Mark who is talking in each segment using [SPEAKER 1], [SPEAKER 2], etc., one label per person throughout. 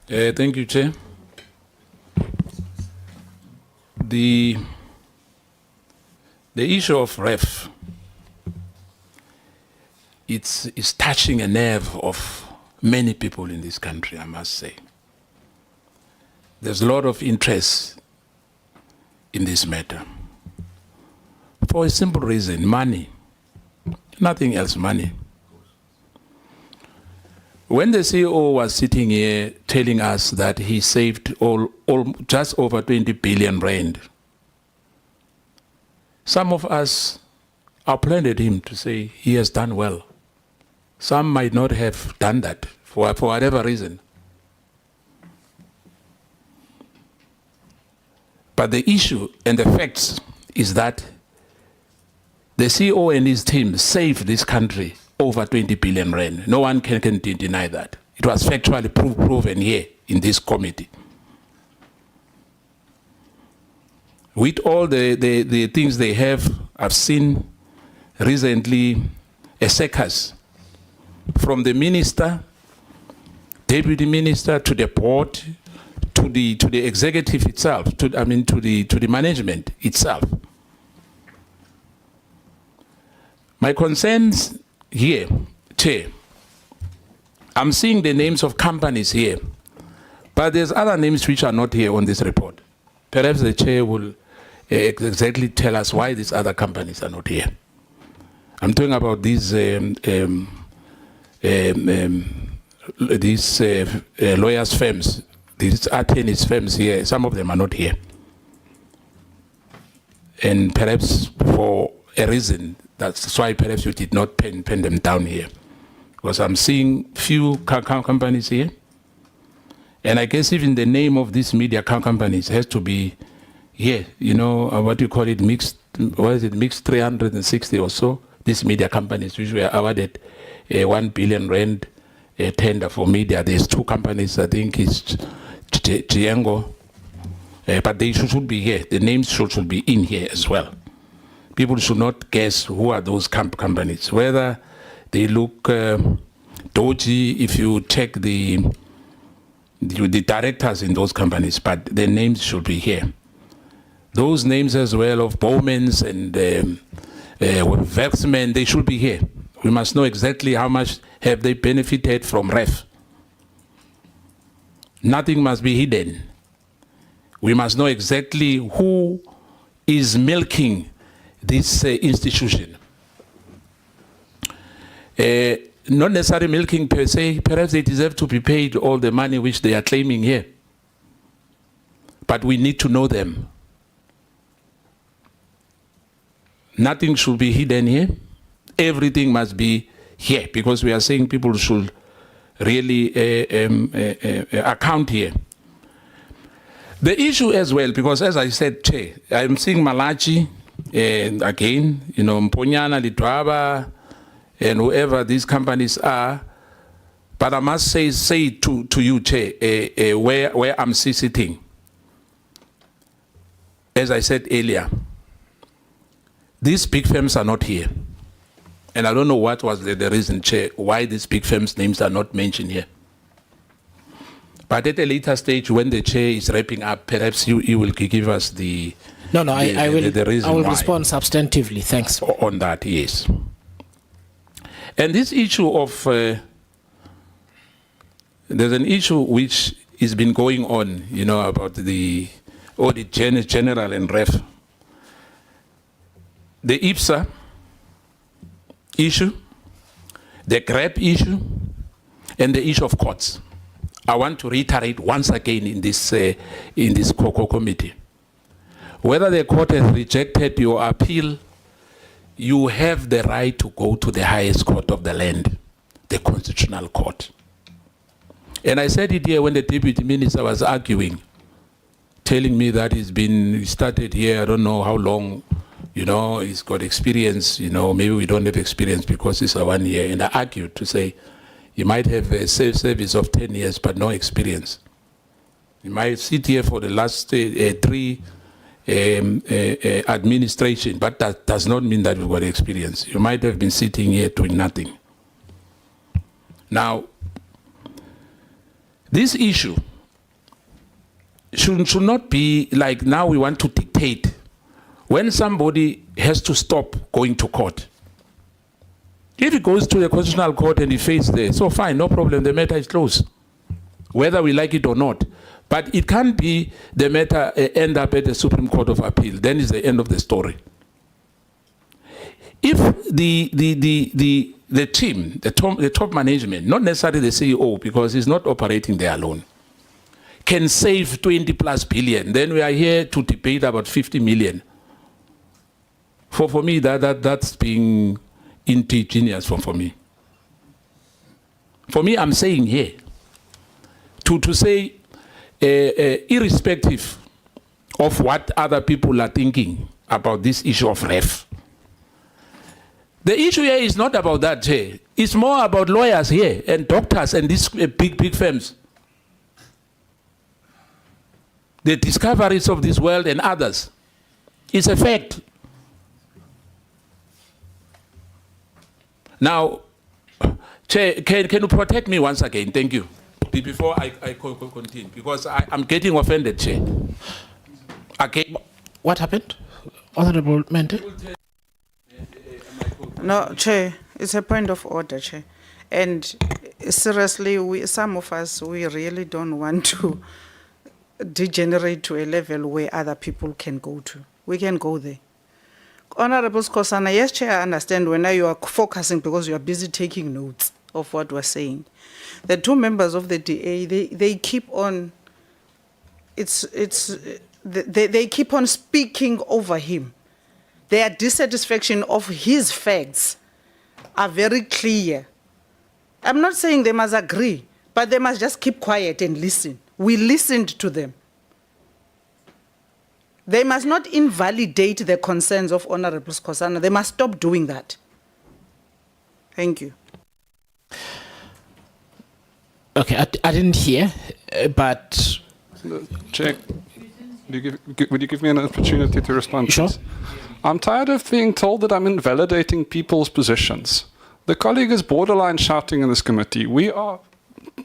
[SPEAKER 1] Thank you, Chair. The issue of RAF, it's touching a nerve of many people in this country, I must say. There's a lot of interest in this matter. For a simple reason, money. Nothing else, money. When the CEO was sitting here telling us that he saved just over 20 billion rand, some of us applauded him to say he has done well. Some might not have done that for whatever reason. But the issue and the facts is that the CEO and his team saved this country over 20 billion rand. No one can deny that. It was factually proven here in this committee. With all the things they have, I've seen recently a circus from the minister, deputy minister, to the board, to the executive itself, to the management itself. My concerns here, Chair, I'm seeing the names of companies here, but there's other names which are not here on this report. Perhaps the Chair will exactly tell us why these other companies are not here. I'm talking about these lawyers' firms, these attorneys' firms here. Some of them are not here. And perhaps for a reason, that's why perhaps you did not pen them down here. Because I'm seeing few companies here. And I guess even the name of these media companies has to be here. You know, what you call it, mixed 360 or so. These media companies, which were awarded 1 billion rand tender for media. There's two companies, I think it's Giengo. But they should be here. The names should be in here as well. People should not guess who are those companies. Whether they look dodgy if you check the directors in those companies, but their names should be here. Those names as well of Bowmans and Vexmen, they should be here. We must know exactly how much have they benefited from RAF. Nothing must be hidden. We must know exactly who is milking this institution. Not necessarily milking per se, perhaps they deserve to be paid all the money which they are claiming here. But we need to know them. Nothing should be hidden here. Everything must be here, because we are saying people should really account here. The issue as well, because as I said, Chair, I'm seeing Malachi, and again, you know, Mponyana, Litwaba, and whoever these companies are. But I must say to you, Chair, where I'm sitting. As I said earlier, these big firms are not here. And I don't know what was the reason, Chair, why these big firms' names are not mentioned here. But at a later stage, when the Chair is wrapping up, perhaps you will give us the
[SPEAKER 2] I will
[SPEAKER 1] why.
[SPEAKER 2] respond substantively. Thanks.
[SPEAKER 1] On that, yes. And this issue of, there's an issue which has been going on, you know, about the Audit General and RAF. The IPSA issue, the GRAP issue, and the issue of courts. I want to reiterate once again in this committee. Whether the court has rejected your appeal, you have the right to go to the highest court of the land, the Constitutional Court. And I said it here when the Deputy Minister was arguing, telling me that he started here, I don't know how long, you know, he's got experience, you know, maybe we don't have experience because it's a 1 year. And I argued to say, you might have a service of 10 years, but no experience. You might sit here for the last 3 administration, but that does not mean that you've got experience. You might have been sitting here doing nothing. Now, this issue should not be like now we want to dictate when somebody has to stop going to court. If he goes to the Constitutional Court and he fails there, so fine, no problem, the matter is closed, whether we like it or not. But it can't be the matter end up at the Supreme Court of Appeal. Then is the end of the story. If the team, the top management, not necessarily the CEO, because he's not operating there alone, can save 20+ billion, then we are here to debate about 50 million. For me, that's being indigenous for me. For me, I'm saying here, to say, irrespective of what other people are thinking about this issue of RAF, the issue here is not about that. It's more about lawyers here and doctors and these big firms. The discoveries of this world and others. It's a fact. Now, Chair, can you protect me once again? Thank you. Before I continue, because I'm getting offended, Chair. Okay.
[SPEAKER 2] What happened? Honorable Mente?
[SPEAKER 3] No, Chair, it's a point of order, Chair. And seriously, some of us, we really don't want to degenerate to a level where other people can go to. We can go there. Honorable Skosana, yes, Chair, I understand when you are focusing because you are busy taking notes of what we're saying. The two members of the DA, they keep on, they keep on speaking over him. Their dissatisfaction of his facts are very clear. I'm not saying they must agree, but they must just keep quiet and listen. We listened to them. They must not invalidate the concerns of Honorable Skosana. They must stop doing that. Thank you.
[SPEAKER 2] Okay, I didn't hear, but...
[SPEAKER 4] Chair, would you give me an opportunity to respond?
[SPEAKER 2] Sure.
[SPEAKER 4] Please? I'm tired of being told that I'm invalidating people's positions. The colleague is borderline shouting in this committee. We are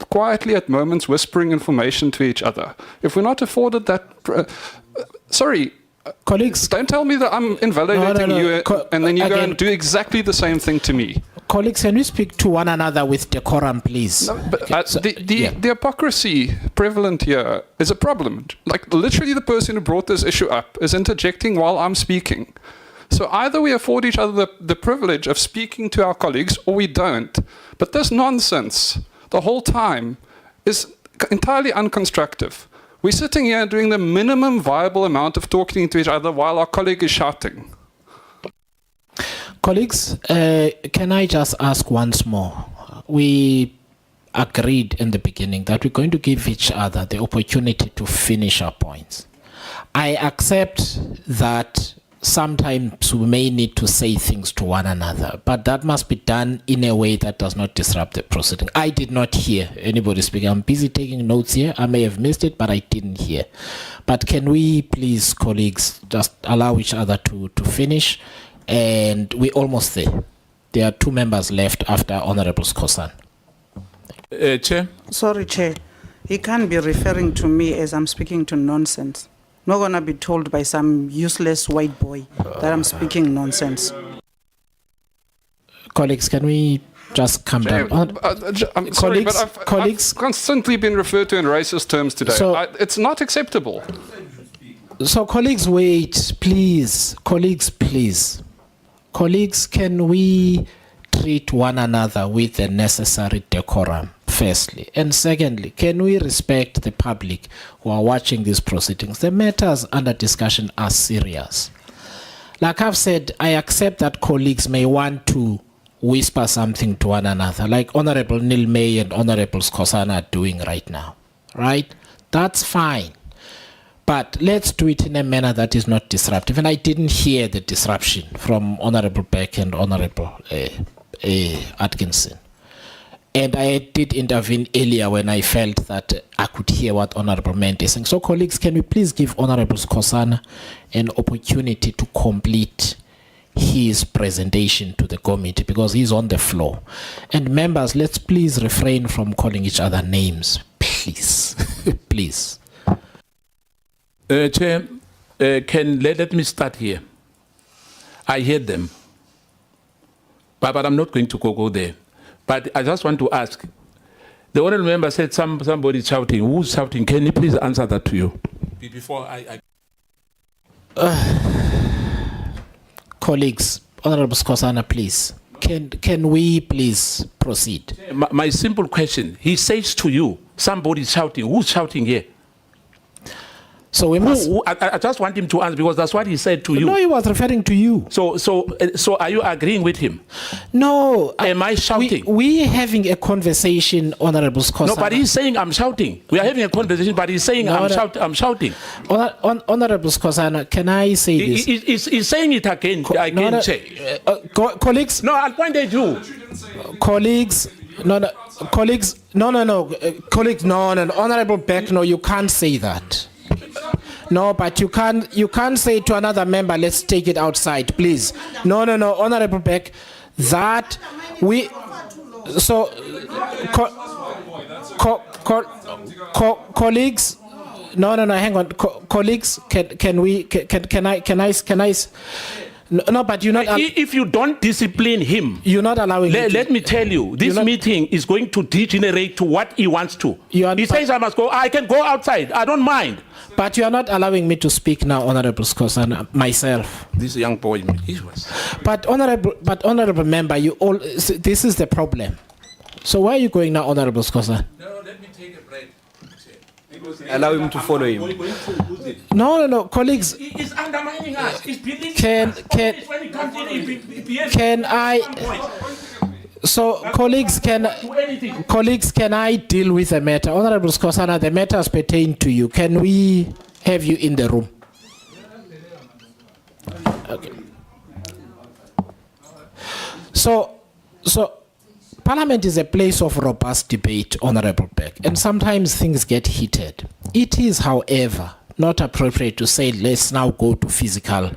[SPEAKER 4] quietly at moments whispering information to each other. If we're not afforded that... sorry,
[SPEAKER 2] colleagues,
[SPEAKER 4] don't tell me that I'm invalidating you and then you go and do exactly the same thing to me.
[SPEAKER 2] Colleagues, can we speak to one another with decorum, please?
[SPEAKER 4] No, but the hypocrisy prevalent here is a problem. Like, literally the person who brought this issue up is interjecting while I'm speaking. So either we afford each other the privilege of speaking to our colleagues or we don't. But this nonsense the whole time is entirely unconstructive. We're sitting here doing the minimum viable amount of talking to each other while our colleague is shouting.
[SPEAKER 2] Colleagues, can I just ask once more? We agreed in the beginning that we're going to give each other the opportunity to finish our points. I accept that sometimes we may need to say things to one another, but that must be done in a way that does not disrupt the proceeding. I did not hear anybody speaking. I'm busy taking notes here. I may have missed it, but I didn't hear. But can we please, colleagues, just allow each other to finish? And we're almost there. There are two members left after Honorable Skosan.
[SPEAKER 1] Chair?
[SPEAKER 3] Sorry, Chair. He can't be referring to me as I'm speaking to nonsense. I'm not going to be told by some useless white boy that I'm speaking nonsense.
[SPEAKER 2] Colleagues, can we just come down?
[SPEAKER 4] I'm sorry, but I've constantly been referred to in racist terms today.
[SPEAKER 2] So,
[SPEAKER 4] it's not acceptable.
[SPEAKER 2] So, colleagues, wait, please. Colleagues, please. Colleagues, can we treat one another with the necessary decorum, firstly? And secondly, can we respect the public who are watching these proceedings? The matters under discussion are serious. Like I've said, I accept that colleagues may want to whisper something to one another, like Honorable Neil May and Honorable Skosana are doing right now, right? That's fine. But let's do it in a manner that is not disruptive. And I didn't hear the disruption from Honorable Beck and Honorable Atkinson. And I did intervene earlier when I felt that I could hear what Honorable Mente is saying. So, colleagues, can we please give Honorable Skosana an opportunity to complete his presentation to the committee because he's on the floor. And members, let's please refrain from calling each other names. Please. Please.
[SPEAKER 1] Chair, let me start here. I heard them, but I'm not going to go there. But I just want to ask. The honourable member said somebody shouting. Who's shouting? Can you please answer that to you? Before
[SPEAKER 2] Colleagues, Honourable Skosana, please. Can we please proceed?
[SPEAKER 1] My simple question. He says to you, somebody shouting. Who's shouting here?
[SPEAKER 2] So we must.
[SPEAKER 1] I just want him to answer because that's what he said to you.
[SPEAKER 2] No, he was referring to you.
[SPEAKER 1] So are you agreeing with him?
[SPEAKER 2] No.
[SPEAKER 1] Am I shouting?
[SPEAKER 2] We having a conversation, Honourable Skosana.
[SPEAKER 1] No, but he's saying I'm shouting. We are having a conversation, but he's saying I'm shouting.
[SPEAKER 2] Honourable Skosana, can I say this?
[SPEAKER 1] He's saying it again.
[SPEAKER 2] Colleagues.
[SPEAKER 1] No, I'll point at you.
[SPEAKER 2] Colleagues. Colleagues. Colleagues. No. Honourable Beck. No, you can't say that. No, but you can't say to another member, let's take it outside, please. No, Honourable Beck, that we, so, colleagues, no, hang on, colleagues, can I, no, but you're not.
[SPEAKER 1] If you don't discipline him,
[SPEAKER 2] you're not allowing.
[SPEAKER 1] Let me tell you, this meeting is going to degenerate to what he wants to. He says I must go. I can go outside. I don't mind.
[SPEAKER 2] But you are not allowing me to speak now, Honourable Skosana, myself.
[SPEAKER 1] This young boy,
[SPEAKER 2] But honourable member, this is the problem. So why are you going now, Honourable Skosana?
[SPEAKER 1] No, let me take a break.
[SPEAKER 5] Allow him to follow him.
[SPEAKER 2] No, colleagues.
[SPEAKER 1] He's undermining us. He's
[SPEAKER 2] can I? So, colleagues, can I deal with the matter? Honourable Skosana, the matters pertain to you. Can we have you in the room? Okay. So Parliament is a place of robust debate, Honourable Beck, and sometimes things get heated. It is, however, not appropriate to say, let's now go to physical.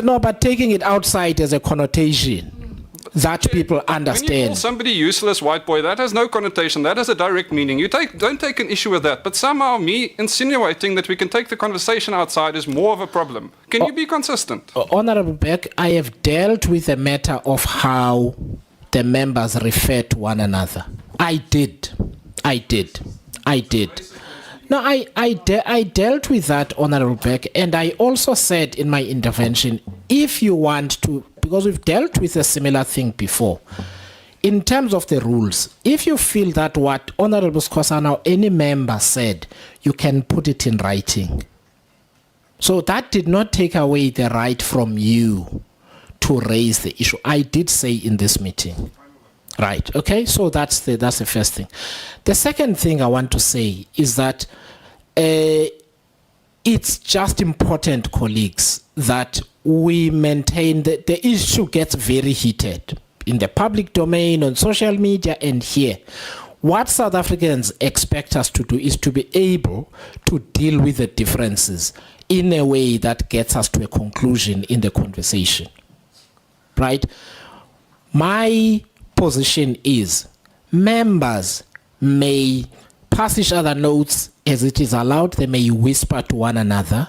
[SPEAKER 2] No, but taking it outside as a connotation that people understand.
[SPEAKER 4] When you call somebody useless white boy, that has no connotation. That has a direct meaning. Don't take an issue with that. But somehow me insinuating that we can take the conversation outside is more of a problem. Can you be consistent?
[SPEAKER 2] Honourable Beck, I have dealt with the matter of how the members refer to one another. I did. No, I dealt with that, Honourable Beck, and I also said in my intervention, if you want to, because we've dealt with a similar thing before, in terms of the rules, if you feel that what Honourable Skosana or any member said, you can put it in writing. So that did not take away the right from you to raise the issue. I did say in this meeting. Right, okay, so that's the first thing. The second thing I want to say is that it's just important, colleagues, that we maintain that the issue gets very heated in the public domain, on social media, and here. What South Africans expect us to do is to be able to deal with the differences in a way that gets us to a conclusion in the conversation. Right? My position is members may pass each other notes as it is allowed. They may whisper to one another.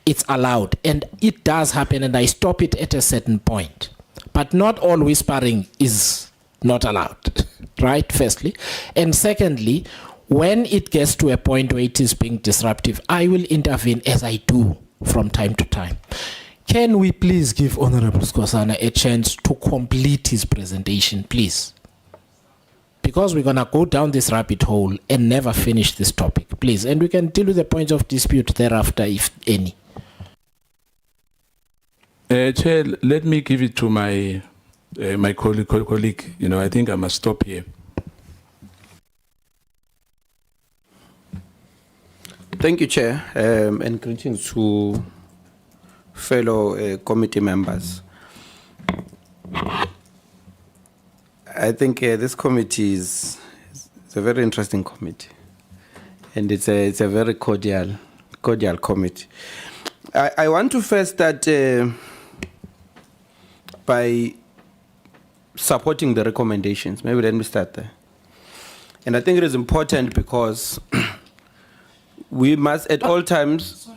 [SPEAKER 2] It's allowed, and it does happen, and I stop it at a certain point. But not all whispering is not allowed, right, firstly. And secondly, when it gets to a point where it is being disruptive, I will intervene as I do from time to time. Can we please give Honourable Skosana a chance to complete his presentation, please? Because we're going to go down this rabbit hole and never finish this topic, please. And we can deal with the points of dispute thereafter, if any.
[SPEAKER 1] Chair, let me give it to my my colleague. You know, I think I must stop here.
[SPEAKER 5] Thank you, Chair, and greetings to fellow committee members. I think this committee is a very interesting committee, and it's a very cordial committee. I want to first start by supporting the recommendations. Maybe let me start there. And I think it is important because we must at all times...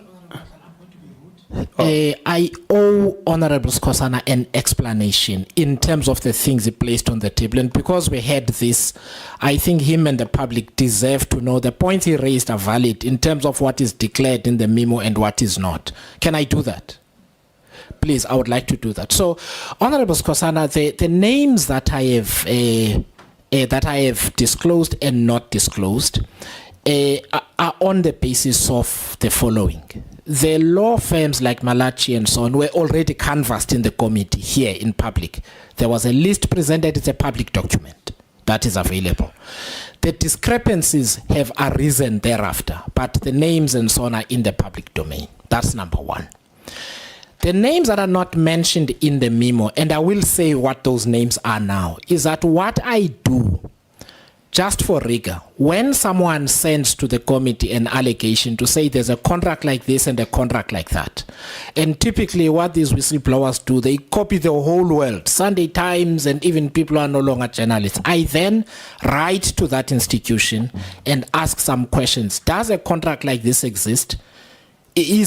[SPEAKER 2] I owe Honorable Skosana an explanation in terms of the things he placed on the table. And because we had this, I think him and the public deserve to know the points he raised are valid in terms of what is declared in the memo and what is not. Can I do that? Please, I would like to do that. So, Honorable Skosana, the names that I have disclosed and not disclosed are on the basis of the following. The law firms like Malachi and so on were already canvassed in the committee here in public. There was a list presented, it's a public document that is available. The discrepancies have arisen thereafter, but the names and so on are in the public domain. That's number one. The names that are not mentioned in the memo, and I will say what those names are now, is that what I do, just for rigor, when someone sends to the committee an allegation to say there's a contract like this and a contract like that, and typically what these whistleblowers do, they copy the whole world, Sunday Times, and even people who are no longer journalists. I then write to that institution and ask some questions. Does a contract like this exist?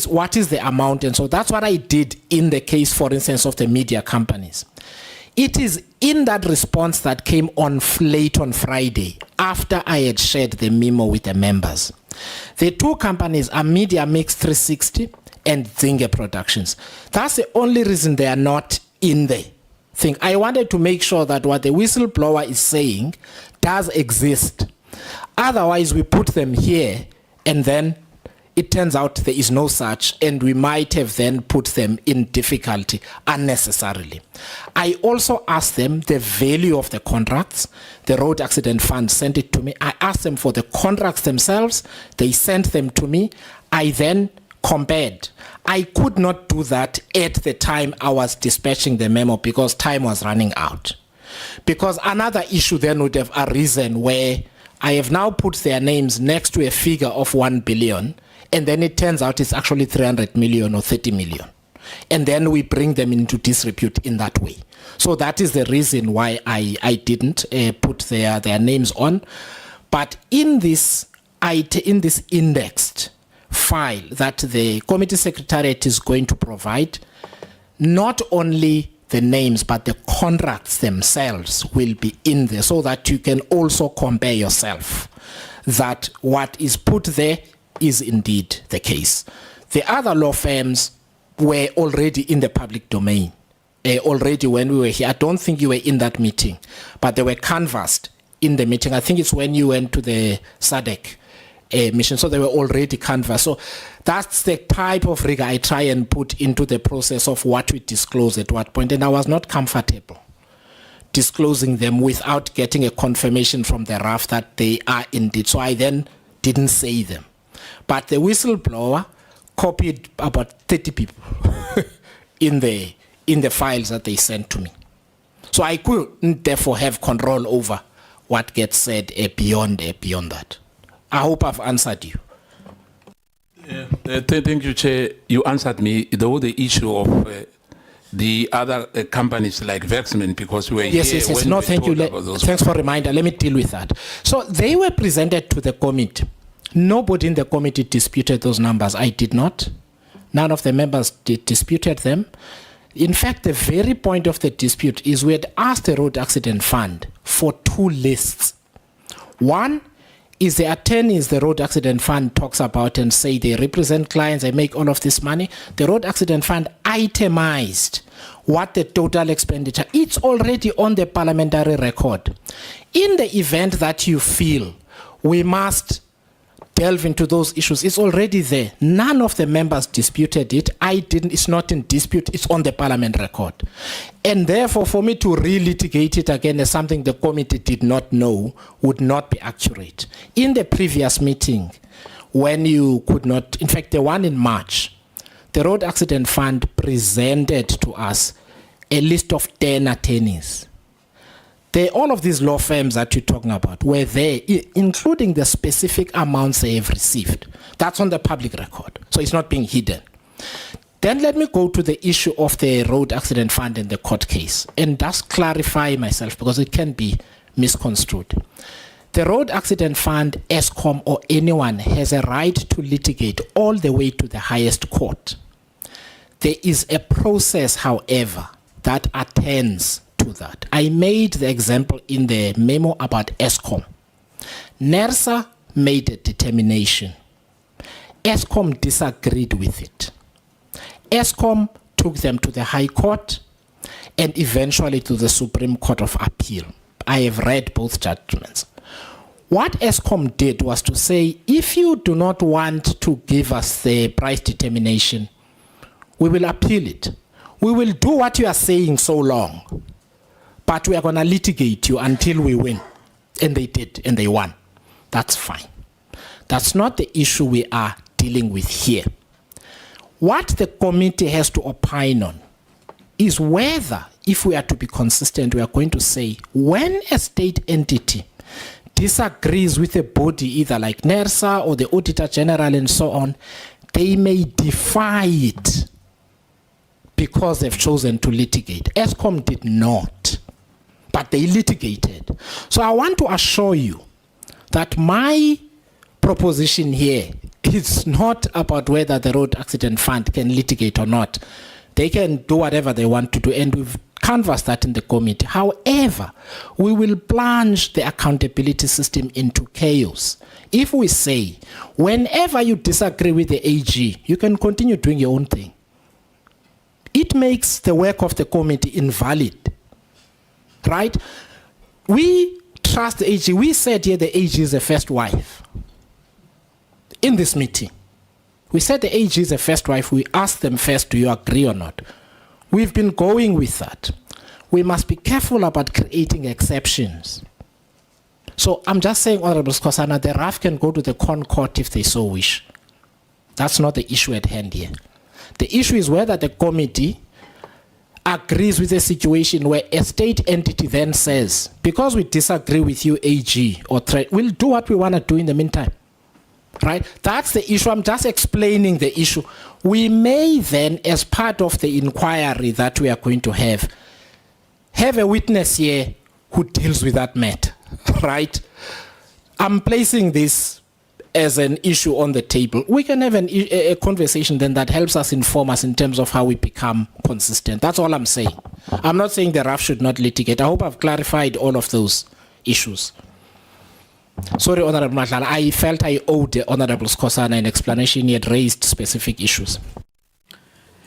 [SPEAKER 2] What is the amount? And so that's what I did in the case, for instance, of the media companies. It is in that response that came on late on Friday, after I had shared the memo with the members. The two companies are Media Mix 360 and Zinge Productions. That's the only reason they are not in the thing. I wanted to make sure that what the whistleblower is saying does exist. Otherwise, we put them here and then it turns out there is no such, and we might have then put them in difficulty unnecessarily. I also asked them the value of the contracts. The Road Accident Fund sent it to me. I asked them for the contracts themselves. They sent them to me. I then compared. I could not do that at the time I was dispatching the memo because time was running out. Because another issue then would have arisen where I have now put their names next to a figure of 1 billion, and then it turns out it's actually 300 million or 30 million. And then we bring them into disrepute in that way. So that is the reason why I didn't put their names on. But in this indexed file that the committee secretariat is going to provide, not only the names but the contracts themselves will be in there so that you can also compare yourself that what is put there is indeed the case. The other law firms were already in the public domain. Already when we were here, I don't think you were in that meeting, but they were canvassed in the meeting. I think it's when you went to the SADC mission, so they were already canvassed. So that's the type of rigor I try and put into the process of what we disclose at what point, and I was not comfortable disclosing them without getting a confirmation from the RAF that they are indeed. So I then didn't say them. But the whistleblower copied about 30 people in the files that they sent to me. So I couldn't therefore have control over what gets said beyond that. I hope I've answered you.
[SPEAKER 1] Thank you, Chair. You answered me, though, the issue of the other companies like Vexman, because we were
[SPEAKER 2] yes,
[SPEAKER 1] here.
[SPEAKER 2] Yes. No, thank you. Thanks for reminder. Let me deal with that. So they were presented to the committee. Nobody in the committee disputed those numbers. I did not. None of the members disputed them. In fact, the very point of the dispute is we had asked the Road Accident Fund for two lists. One is the attorneys the Road Accident Fund talks about and say they represent clients, they make all of this money. The Road Accident Fund itemized what the total expenditure. It's already on the parliamentary record. In the event that you feel we must delve into those issues, it's already there. None of the members disputed it. I didn't. It's not in dispute. It's on the parliament record. And therefore, for me to relitigate it again as something the committee did not know would not be accurate. In the previous meeting, when you could not, in fact, the one in March, the Road Accident Fund presented to us a list of 10 attorneys. All of these law firms that you're talking about were there, including the specific amounts they have received. That's on the public record, so it's not being hidden. Then let me go to the issue of the road accident fund and the court case, and just clarify myself because it can be misconstrued. The road accident fund, ESCOM or anyone has a right to litigate all the way to the highest court. There is a process, however, that attends to that. I made the example in the memo about ESCOM. NERSA made a determination. ESCOM disagreed with it. ESCOM took them to the High Court and eventually to the Supreme Court of Appeal. I have read both judgments. What ESCOM did was to say, if you do not want to give us the price determination, we will appeal it. We will do what you are saying so long, but we are going to litigate you until we win. And they did, and they won. That's fine. That's not the issue we are dealing with here. What the committee has to opine on is whether, if we are to be consistent, we are going to say, when a state entity disagrees with a body, either like NERSA or the Auditor General and so on, they may defy it because they've chosen to litigate. ESCOM did not, but they litigated. So I want to assure you that my proposition here is not about whether the road accident fund can litigate or not. They can do whatever they want to do, and we've canvassed that in the committee. However, we will plunge the accountability system into chaos if we say, whenever you disagree with the AG, you can continue doing your own thing. It makes the work of the committee invalid, right? We trust the AG. We said here the AG is the first wife. In this meeting, we said the AG is the first wife. We asked them first, do you agree or not? We've been going with that. We must be careful about creating exceptions. So I'm just saying, Honorable Skosana, the RAF can go to the Court if they so wish. That's not the issue at hand here. The issue is whether the committee agrees with a situation where a state entity then says, because we disagree with you, AG, or we'll do what we want to do in the meantime. Right? That's the issue. I'm just explaining the issue. We may then, as part of the inquiry that we are going to have a witness here who deals with that matter. Right? I'm placing this as an issue on the table. We can have a conversation then that helps us inform us in terms of how we become consistent. That's all I'm saying. I'm not saying the RAF should not litigate. I hope I've clarified all of those issues. Sorry, Honorable Matlala, I felt I owed the Honorable Skosana an explanation. He had raised specific issues.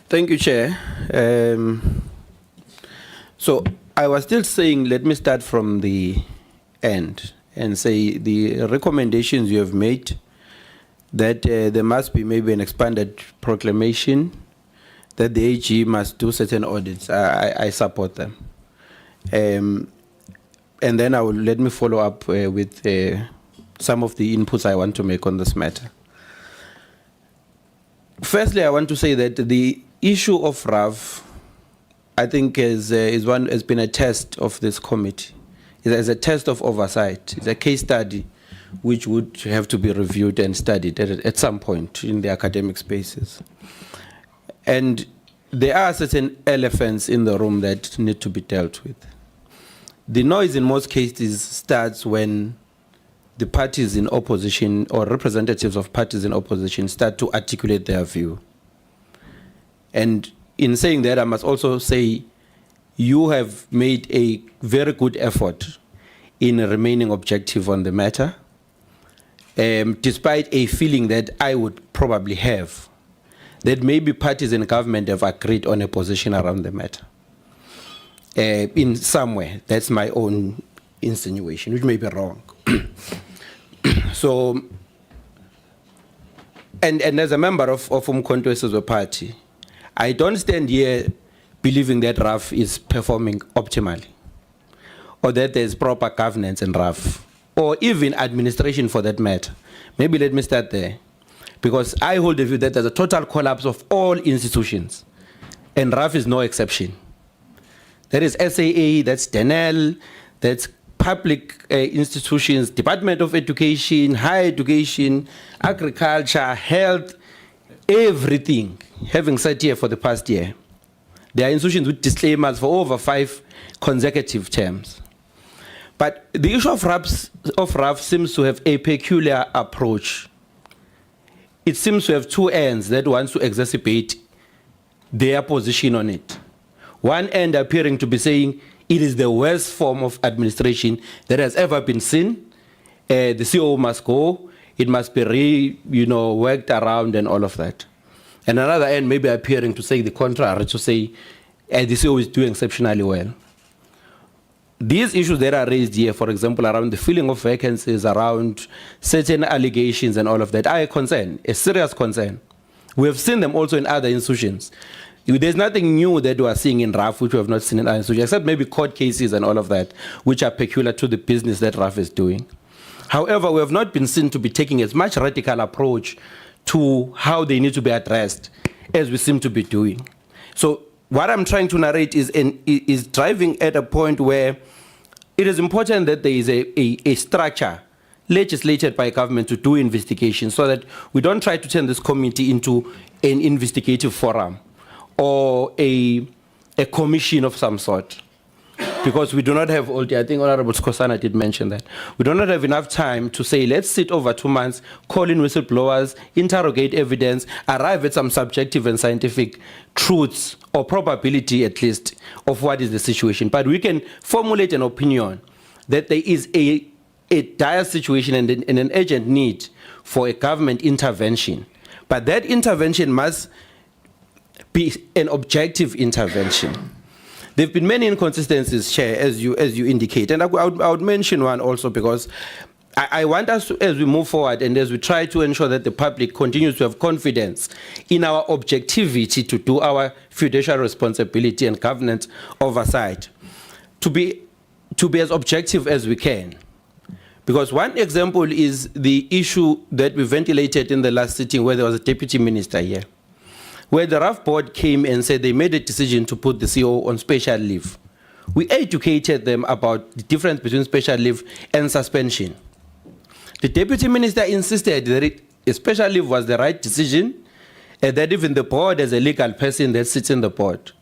[SPEAKER 5] Thank you, Chair. So I was still saying, let me start from the end and say the recommendations you have made, that there must be maybe an expanded proclamation, that the AG must do certain audits. I support them. And then let me follow up with some of the inputs I want to make on this matter. Firstly, I want to say that the issue of RAF, I think, has been a test of this committee. It is a test of oversight. It's a case study which would have to be reviewed and studied at some point in the academic spaces. And there are certain elephants in the room that need to be dealt with. The noise in most cases starts when the parties in opposition or representatives of parties in opposition start to articulate their view. And in saying that, I must also say you have made a very good effort in remaining objective on the matter, despite a feeling that I would probably have, that maybe parties in government have agreed on a position around the matter. In some way, that's my own insinuation, which may be wrong. So, and as a member of Umkhonto Wesizwe Party, I don't stand here believing that RAF is performing optimally, or that there's proper governance in RAF, or even administration for that matter. Maybe let me start there, because I hold the view that there's a total collapse of all institutions, and RAF is no exception. That is SAA, that's DENEL, that's public institutions, Department of Education, higher education, agriculture, health, everything having sat here for the past year, there are institutions with disclaimers for over 5 consecutive terms. But the issue of RAF seems to have a peculiar approach. It seems to have two ends that wants to exacerbate their position on it. One end appearing to be saying it is the worst form of administration that has ever been seen. The CEO must go. It must be worked around and all of that. And another end maybe appearing to say the contrary, to say the CEO is doing exceptionally well. These issues that are raised here, for example, around the filling of vacancies, around certain allegations and all of that, are a concern, a serious concern. We have seen them also in other institutions. There's nothing new that we are seeing in RAF which we have not seen in other institutions, except maybe court cases and all of that, which are peculiar to the business that RAF is doing. However, we have not been seen to be taking as much radical approach to how they need to be addressed as we seem to be doing. So what I'm trying to narrate is driving at a point where it is important that there is a structure legislated by government to do investigations, so that we don't try to turn this committee into an investigative forum or a commission of some sort. Because we do not have all the, I think Honorable Skosana did mention that, we do not have enough time to say, let's sit over 2 months, call in whistleblowers, interrogate evidence, arrive at some subjective and scientific truths, or probability at least, of what is the situation. But we can formulate an opinion that there is a dire situation and an urgent need for a government intervention. But that intervention must be an objective intervention. There have been many inconsistencies, Chair, as you indicate, and I would mention one also, because I want us to, as we move forward and as we try to ensure that the public continues to have confidence in our objectivity to do our fiduciary responsibility and governance oversight, to be as objective as we can. Because one example is the issue that we ventilated in the last sitting, where there was a deputy minister here, where the RAF board came and said they made a decision to put the CEO on special leave. We educated them about the difference between special leave and suspension. The deputy minister insisted that a special leave was the right decision, and that even the board, as a legal person that sits in the board.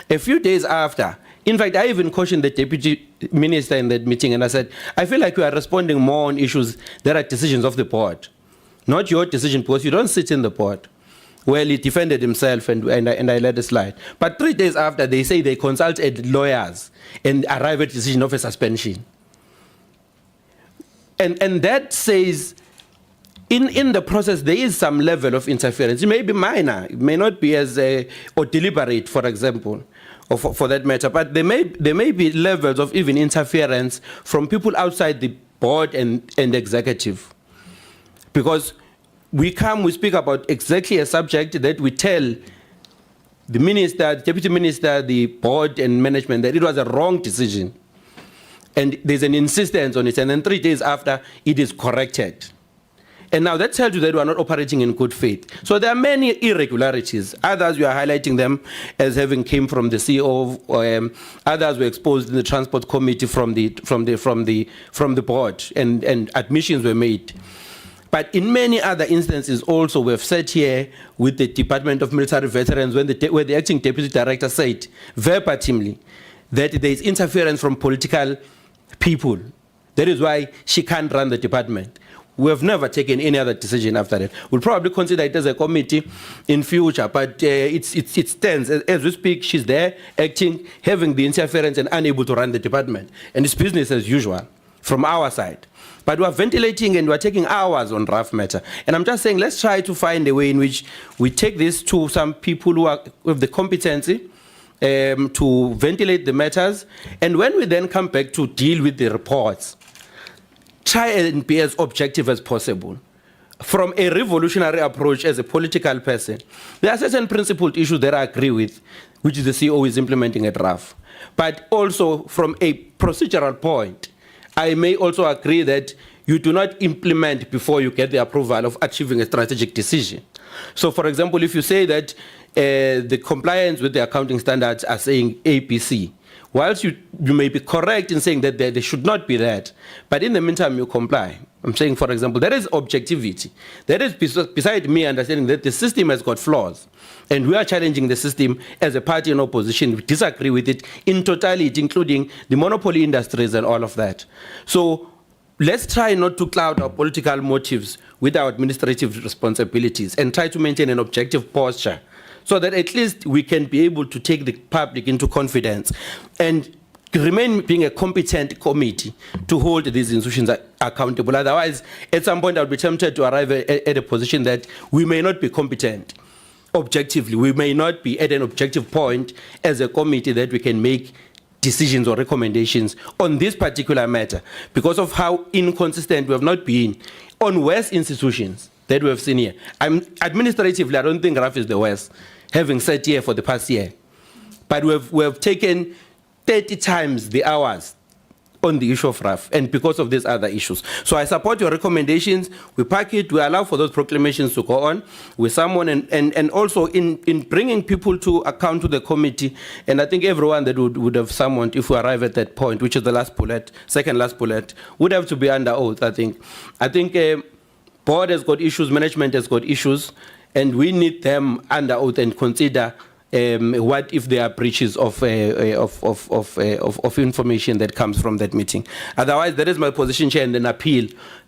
[SPEAKER 5] A few days after, in fact, I even cautioned the deputy minister in that meeting, and I said, I feel like you are responding more on issues that are decisions of the board, not your decision, because you don't sit in the board. Well, he defended himself, and I let it slide. But 3 days after, they say they consulted lawyers and arrived at a decision of a suspension. And that says, in the process, there is some level of interference. It may be minor, it may not be as or deliberate, for example, or for that matter. But there may be levels of even interference from people outside the board and executive, because we speak about exactly a subject that we tell the minister, the deputy minister, the board and management that it was a wrong decision. And there's an insistence on it, and then 3 days after, it is corrected. And now that tells you that we are not operating in good faith. So there are many irregularities. Others, we are highlighting them as having came from the CEO. Others were exposed in the transport committee from the board, and admissions were made. But in many other instances also, we have sat here with the Department of Military Veterans where the acting deputy director said verbatimly that there is interference from political people. That is why she can't run the department. We have never taken any other decision after that. We'll probably consider it as a committee in future, but it stands. As we speak, she's there, acting, having the interference and unable to run the department. And it's business as usual from our side. But we are ventilating and we are taking hours on RAF matter. And I'm just saying, let's try to find a way in which we take this to some people who are with the competency to ventilate the matters. And when we then come back to deal with the reports, try and be as objective as possible. From a revolutionary approach as a political person, there are certain principled issues that I agree with, which the CEO is implementing at RAF. But also from a procedural point, I may also agree that you do not implement before you get the approval of achieving a strategic decision. So, for example, if you say that the compliance with the accounting standards are saying ABC, whilst you may be correct in saying that there should not be that, but in the meantime you comply. I'm saying, for example, there is objectivity. That is beside me understanding that the system has got flaws. And we are challenging the system as a party in opposition. We disagree with it in totality, including the monopoly industries and all of that. So let's try not to cloud our political motives with our administrative responsibilities and try to maintain an objective posture so that at least we can be able to take the public into confidence and remain being a competent committee to hold these institutions accountable. Otherwise, at some point, I'll be tempted to arrive at a position that we may not be competent objectively. We may not be at an objective point as a committee that we can make decisions or recommendations on this particular matter because of how inconsistent we have not been on worse institutions that we have seen here. Administratively, I don't think RAF is the worst, having sat here for the past year. But we have taken 30 times the hours on the issue of RAF and because of these other issues. So I support your recommendations. We pack it, we allow for those proclamations to go on with someone and also in bringing people to account to the committee. And I think everyone that would have summoned, if we arrive at that point, which is the last bullet, second last bullet, would have to be under oath, I think. Board has got issues, management has got issues, and we need them under oath and consider what if there are breaches of information that comes from that meeting. Otherwise, that is my position, Chair, and an appeal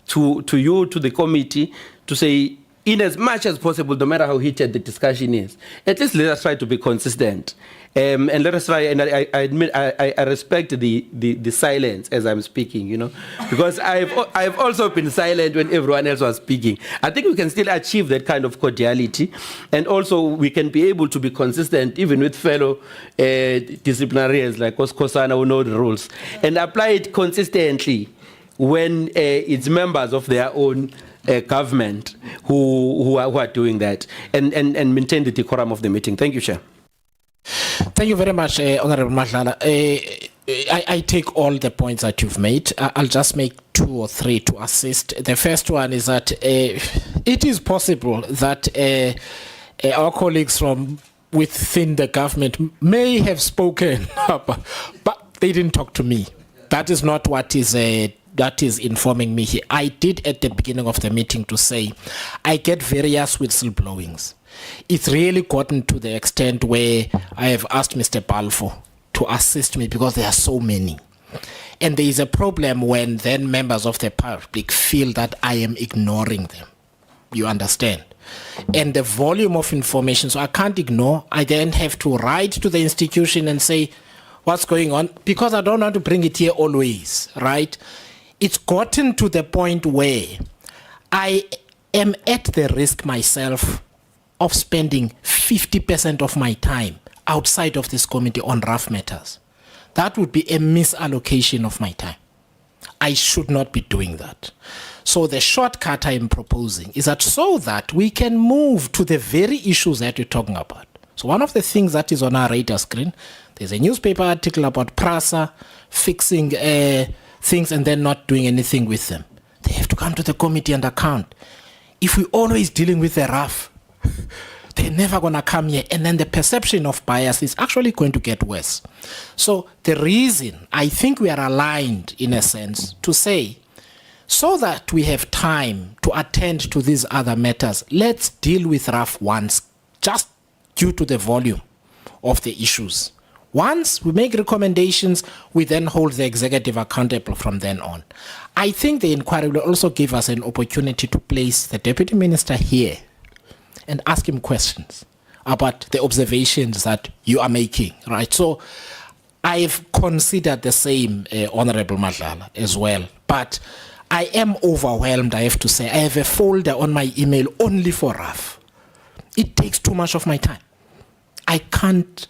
[SPEAKER 5] to you, to the committee, to say, in as much as possible, no matter how heated the discussion is, at least let us try to be consistent. And let us try, and I admit, I respect the silence as I'm speaking, you know, because I've also been silent when everyone else was speaking. I think we can still achieve that kind of cordiality, and also we can be able to be consistent even with fellow disciplinarians like Kosana who know the rules, and apply it consistently when it's members of their own government who are doing that, and maintain the decorum of the meeting. Thank you, Chair.
[SPEAKER 2] Thank you very much, Honorable Madlala. I take all the points that you've made. I'll just make 2 or 3 to assist. The first one is that it is possible that our colleagues from within the government may have spoken, but they didn't talk to me. That is not what is that is informing me here. I did at the beginning of the meeting to say I get various whistleblowings. It's really gotten to the extent where I have asked Mr. Balfour to assist me because there are so many. And there is a problem when then members of the public feel that I am ignoring them. You understand? And the volume of information, so I can't ignore. I then have to write to the institution and say, what's going on? Because I don't want to bring it here always, right? It's gotten to the point where I am at the risk myself of spending 50% of my time outside of this committee on RAF matters. That would be a misallocation of my time. I should not be doing that. So the shortcut I am proposing is that so that we can move to the very issues that you're talking about. So one of the things that is on our radar screen, there's a newspaper article about PRASA fixing things and then not doing anything with them. They have to come to the committee and account. If we're always dealing with the RAF, they're never going to come here, and then the perception of bias is actually going to get worse. So the reason I think we are aligned in a sense to say, so that we have time to attend to these other matters, let's deal with RAF once, just due to the volume of the issues. Once we make recommendations, we then hold the executive accountable from then on. I think the inquiry will also give us an opportunity to place the Deputy Minister here and ask him questions about the observations that you are making, right? So I've considered the same, Honorable Madlala, as well. But I am overwhelmed, I have to say. I have a folder on my email only for RAF. It takes too much of my time. I can't,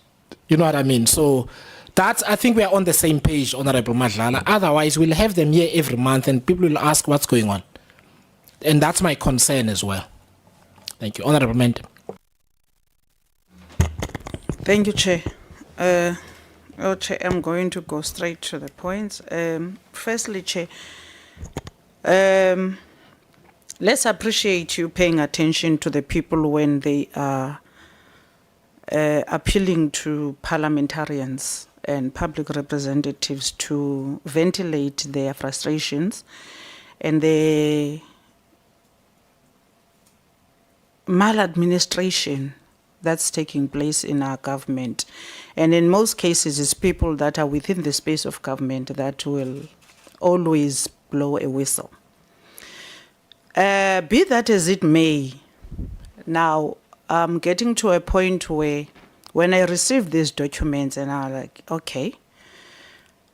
[SPEAKER 2] you know what I mean? So that's, I think we are on the same page, Honorable Madlala. Otherwise, we'll have them here every month and people will ask what's going on. And that's my concern as well. Thank you. Honorable Member.
[SPEAKER 3] Thank you, Chair. Chair, I'm going to go straight to the points. Firstly, Chair, let's appreciate you paying attention to the people when they are appealing to parliamentarians and public representatives to ventilate their frustrations and the maladministration that's taking place in our government. And in most cases, it's people that are within the space of government that will always blow a whistle. Be that as it may, now I'm getting to a point where when I receive these documents and I'm like, okay,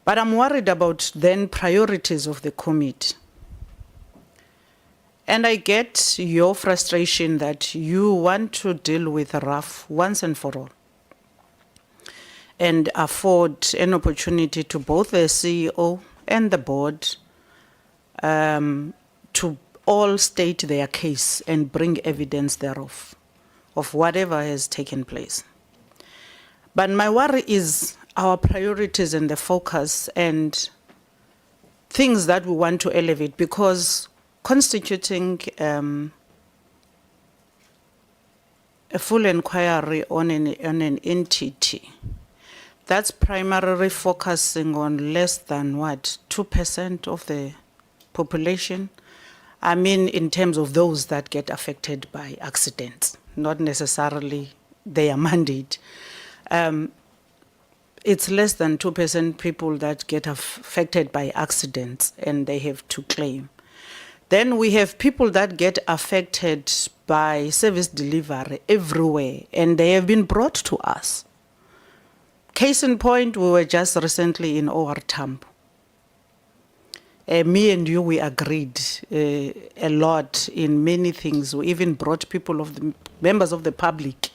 [SPEAKER 3] but I'm worried about then priorities of the committee. And I get your frustration that you want to deal with RAF once and for all and afford an opportunity to both the CEO and the board to all state their case and bring evidence thereof, of whatever has taken place. But my worry is our priorities and the focus and things that we want to elevate, because constituting a full inquiry on an entity that's primarily focusing on less than 2% of the population. I mean, in terms of those that get affected by accidents, not necessarily their mandate. It's less than 2% people that get affected by accidents and they have to claim. Then we have people that get affected by service delivery everywhere, and they have been brought to us. Case in point, we were just recently in OR Tambo. Me and you, we agreed a lot in many things. We even brought people members of the public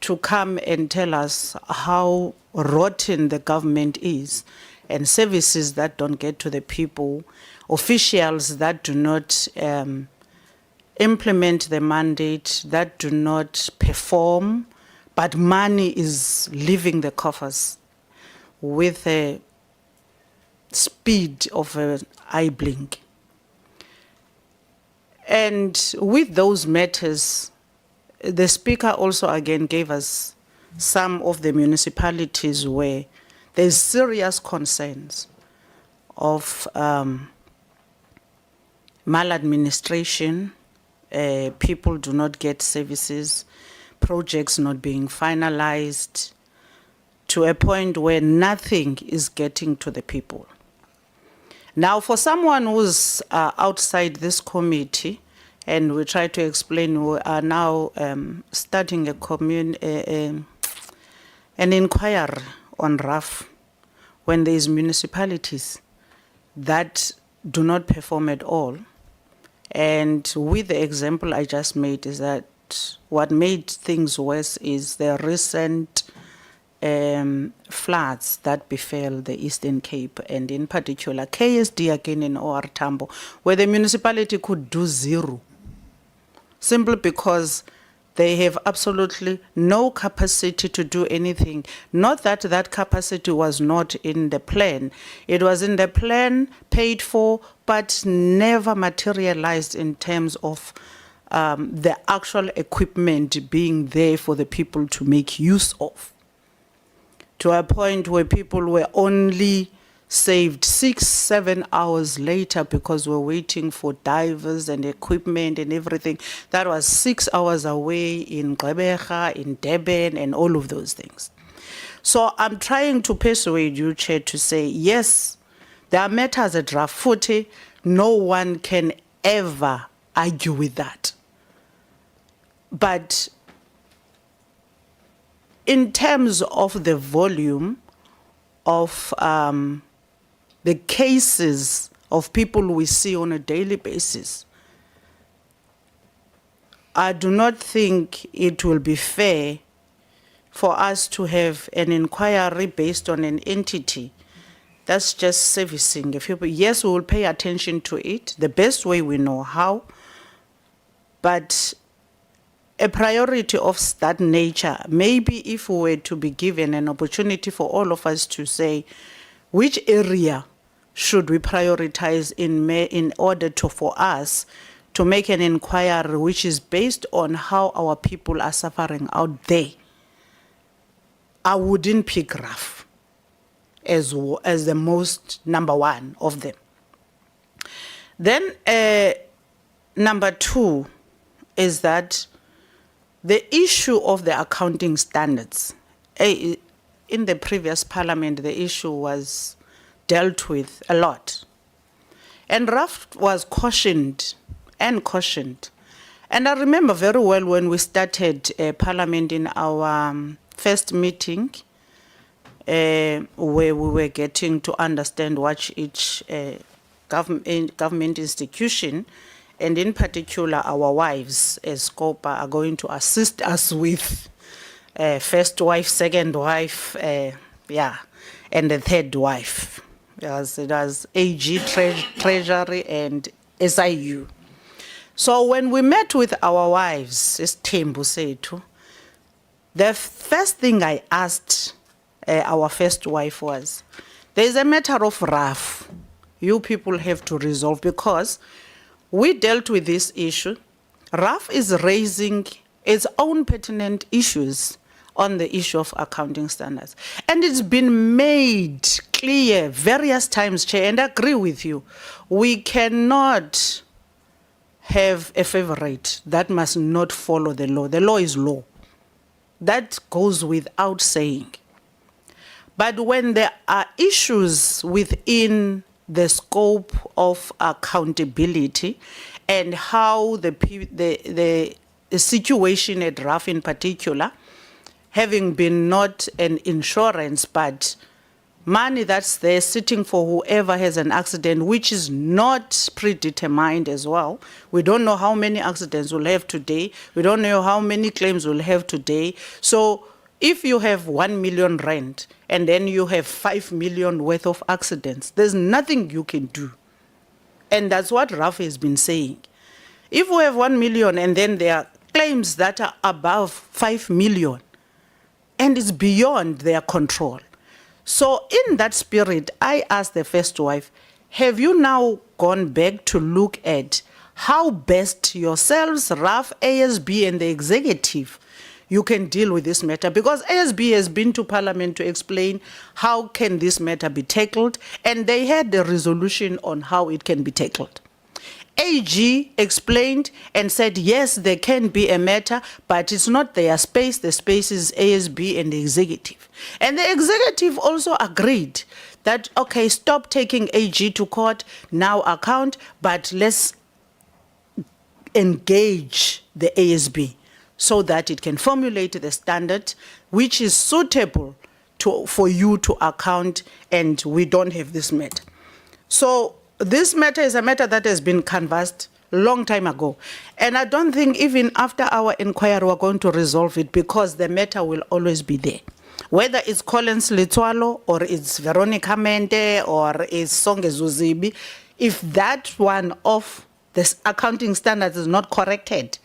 [SPEAKER 3] to come and tell us how rotten the government is, and services that don't get to the people, officials that do not implement the mandate, that do not perform, but money is leaving the coffers with a speed of an eye blink. And with those matters, the Speaker also again gave us some of the municipalities where there's serious concerns of maladministration, people do not get services, projects not being finalized, to a point where nothing is getting to the people. Now, for someone who's outside this committee, and we try to explain, we are now starting an inquiry on RAF when there is municipalities that do not perform at all. And with the example I just made is that what made things worse is the recent floods that befell the Eastern Cape, and in particular KSD again in OR Tambo, where the municipality could do zero, simply because they have absolutely no capacity to do anything. Not that that capacity was not in the plan. It was in the plan, paid for, but never materialized in terms of the actual equipment being there for the people to make use of. To a point where people were only saved 6-7 hours later because we're waiting for divers and equipment and everything. That was 6 hours away in Gqeberha, in Durban, and all of those things. So I'm trying to persuade you, Chair, to say, yes, there are matters at RAF footy. No one can ever argue with that. But in terms of the volume of the cases of people we see on a daily basis, I do not think it will be fair for us to have an inquiry based on an entity that's just servicing a few people. Yes, we will pay attention to it the best way we know how, but a priority of that nature, maybe if we were to be given an opportunity for all of us to say, which area should we prioritize in order for us to make an inquiry which is based on how our people are suffering out there, I wouldn't pick RAF as the most number one of them. Then number two is that the issue of the accounting standards. In the previous parliament, the issue was dealt with a lot. And RAF was cautioned and cautioned. And I remember very well when we started parliament in our first meeting, where we were getting to understand what each government institution, and in particular our wives as SCOPA, are going to assist us with first wife, second wife, and the third wife. It was AG, Treasury, and SIU. So when we met with our wives, as Tembu said, the first thing I asked our first wife was, there's a matter of RAF you people have to resolve, because we dealt with this issue. RAF is raising its own pertinent issues on the issue of accounting standards. And it's been made clear various times, Chair, and I agree with you. We cannot have a favorite that must not follow the law. The law is law. That goes without saying. But when there are issues within the scope of accountability and how the situation at RAF in particular, having been not an insurance, but money that's there sitting for whoever has an accident, which is not predetermined as well. We don't know how many accidents we'll have today. We don't know how many claims we'll have today. So if you have 1 million rand and then you have 5 million worth of accidents, there's nothing you can do. And that's what RAF has been saying. If we have 1 million and then there are claims that are above 5 million, and it's beyond their control. So in that spirit, I asked the first wife, have you now gone back to look at how best yourselves, RAF, ASB, and the executive, you can deal with this matter? Because ASB has been to Parliament to explain how can this matter be tackled, and they had the resolution on how it can be tackled. AG explained and said, yes, there can be a matter, but it's not their space. The space is ASB and the executive. And the executive also agreed that, okay, stop taking AG to court, now account, but let's engage the ASB so that it can formulate the standard which is suitable for you to account, and we don't have this matter. So this matter is a matter that has been canvassed a long time ago. And I don't think even after our inquiry we're going to resolve it, because the matter will always be there. Whether it's Collins Litwalo or it's Veronica Mente or it's Songe Zuzibi, if that one of the accounting standards is not corrected,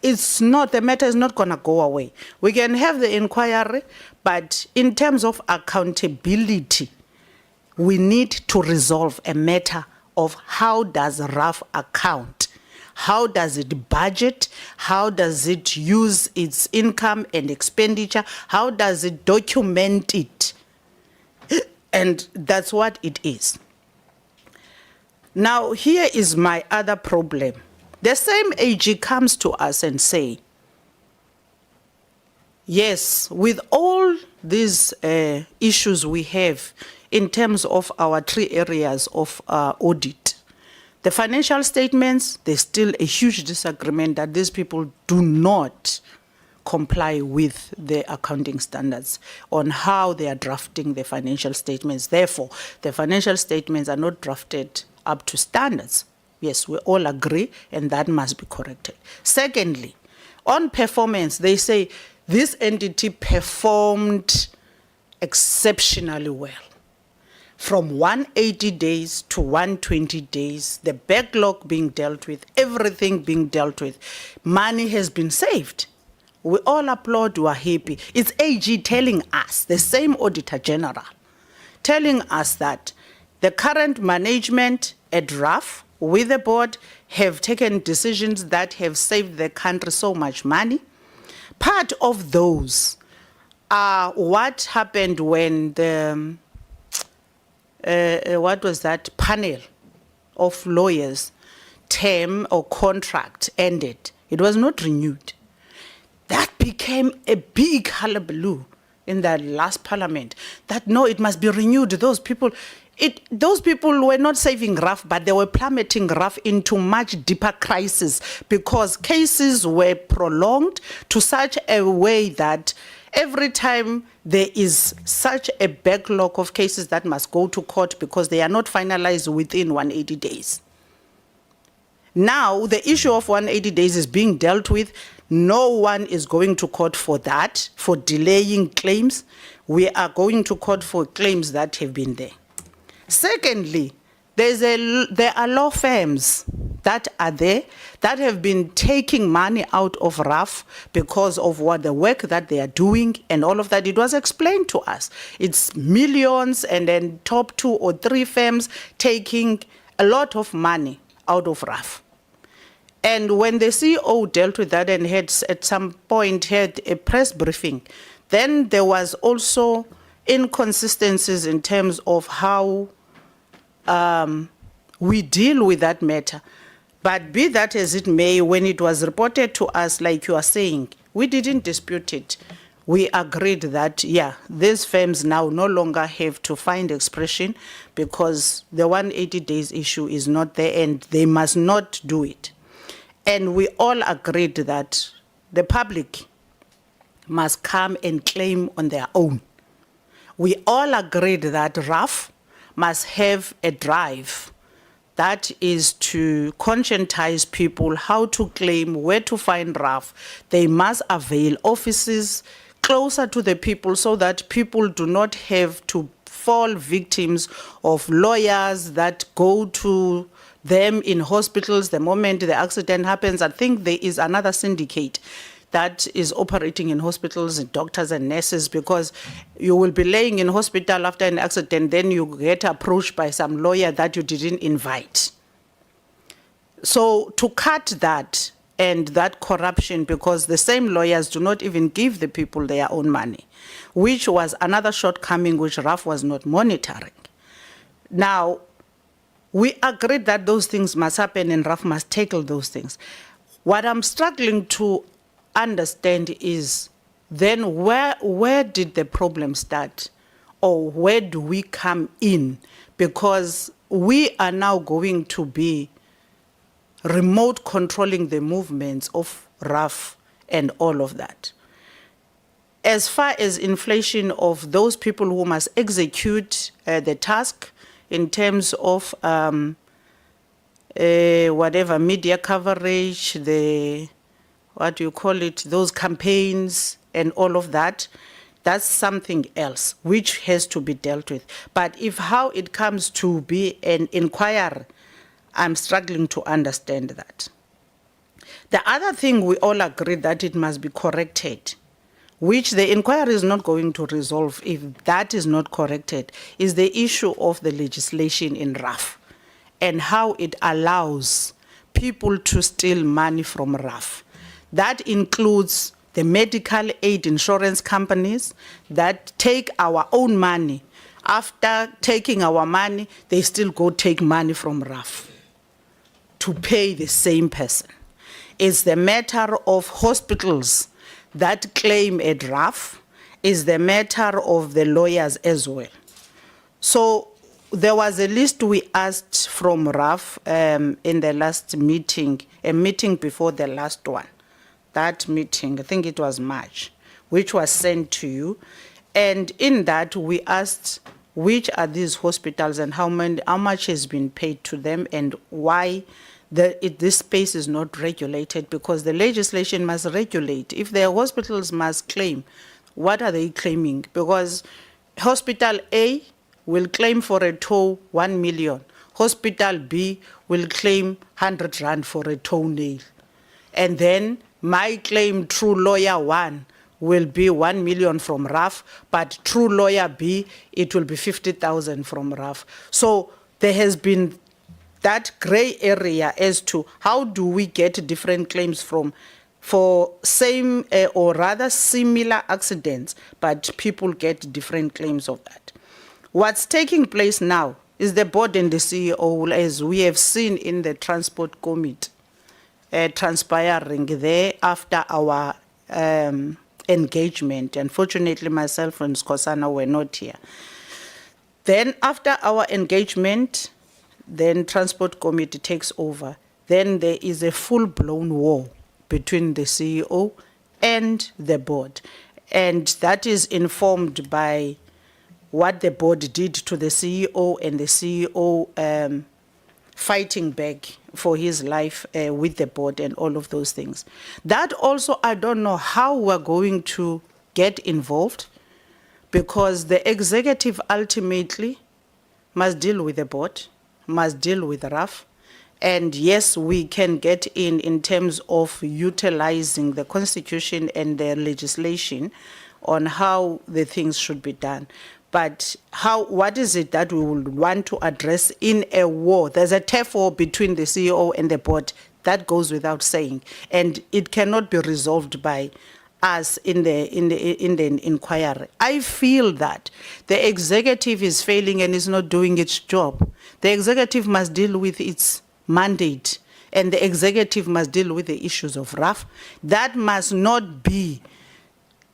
[SPEAKER 3] the matter is not going to go away. We can have the inquiry, but in terms of accountability, we need to resolve a matter of how does RAF account? How does it budget? How does it use its income and expenditure? How does it document it? And that's what it is. Now, here is my other problem. The same AG comes to us and say, yes, with all these issues we have in terms of our 3 areas of audit, the financial statements, there's still a huge disagreement that these people do not comply with the accounting standards on how they are drafting the financial statements. Therefore, the financial statements are not drafted up to standards. Yes, we all agree, and that must be corrected. Secondly, on performance, they say this entity performed exceptionally well. From 180 days to 120 days, the backlog being dealt with, everything being dealt with, money has been saved. We all applaud, we are happy. It's AG telling us, the same Auditor General, telling us that the current management at RAF with the board have taken decisions that have saved the country so much money. Part of those are what happened when the what was that panel of lawyers' term or contract ended. It was not renewed. That became a big hullabaloo in the last parliament, that no, it must be renewed. Those people were not saving RAF, but they were plummeting RAF into much deeper crisis because cases were prolonged to such a way that every time there is such a backlog of cases that must go to court because they are not finalized within 180 days. Now, the issue of 180 days is being dealt with. No one is going to court for that, for delaying claims. We are going to court for claims that have been there. Secondly, there are law firms that are there that have been taking money out of RAF because of what the work that they are doing and all of that. It was explained to us. It's millions, and then top 2 or 3 firms taking a lot of money out of RAF. And when the CEO dealt with that and had at some point had a press briefing, then there was also inconsistencies in terms of how we deal with that matter. But be that as it may, when it was reported to us, like you are saying, we didn't dispute it. We agreed that, yeah, these firms now no longer have to find expression because the 180 days issue is not there and they must not do it. And we all agreed that the public must come and claim on their own. We all agreed that RAF must have a drive that is to conscientize people how to claim, where to find RAF. They must avail offices closer to the people so that people do not have to fall victims of lawyers that go to them in hospitals the moment the accident happens. I think there is another syndicate that is operating in hospitals, doctors and nurses, because you will be laying in hospital after an accident, then you get approached by some lawyer that you didn't invite. So to cut that and that corruption, because the same lawyers do not even give the people their own money, which was another shortcoming which RAF was not monitoring. Now, we agreed that those things must happen and RAF must tackle those things. What I'm struggling to understand is then where did the problem start, or where do we come in? Because we are now going to be remote controlling the movements of RAF and all of that. As far as inflation of those people who must execute the task in terms of whatever media coverage, those campaigns and all of that, that's something else which has to be dealt with. But if how it comes to be an inquiry, I'm struggling to understand that. The other thing we all agree that it must be corrected, which the inquiry is not going to resolve if that is not corrected, is the issue of the legislation in RAF and how it allows people to steal money from RAF. That includes the medical aid insurance companies that take our own money. After taking our money, they still go take money from RAF to pay the same person. It's the matter of hospitals that claim at RAF, is the matter of the lawyers as well. So there was a list we asked from RAF in the last meeting, a meeting before the last one. That meeting, I think it was March, which was sent to you. And in that we asked which are these hospitals and how much has been paid to them and why this space is not regulated, because the legislation must regulate. If their hospitals must claim, what are they claiming? Because Hospital A will claim for a tow 1 million. Hospital B will claim 100 rand for a toenail. And then my claim through lawyer 1 will be 1 million from RAF, but through lawyer B, it will be 50,000 from RAF. So there has been that gray area as to how do we get different claims for same or rather similar accidents, but people get different claims of that. What's taking place now It's the board and the CEO, as we have seen in the transport committee, transpiring there after our engagement. Unfortunately, myself and Skosana were not here. Then after our engagement, then transport committee takes over. Then there is a full-blown war between the CEO and the board. And that is informed by what the board did to the CEO and the CEO fighting back for his life with the board and all of those things. That also, I don't know how we're going to get involved, because the executive ultimately must deal with the board, must deal with RAF. And yes, we can get in terms of utilizing the constitution and the legislation on how the things should be done. But what is it that we would want to address in a war? There's a turf war between the CEO and the board. That goes without saying. And it cannot be resolved by us in the inquiry. I feel that the executive is failing and is not doing its job. The executive must deal with its mandate, and the executive must deal with the issues of RAF. That must not be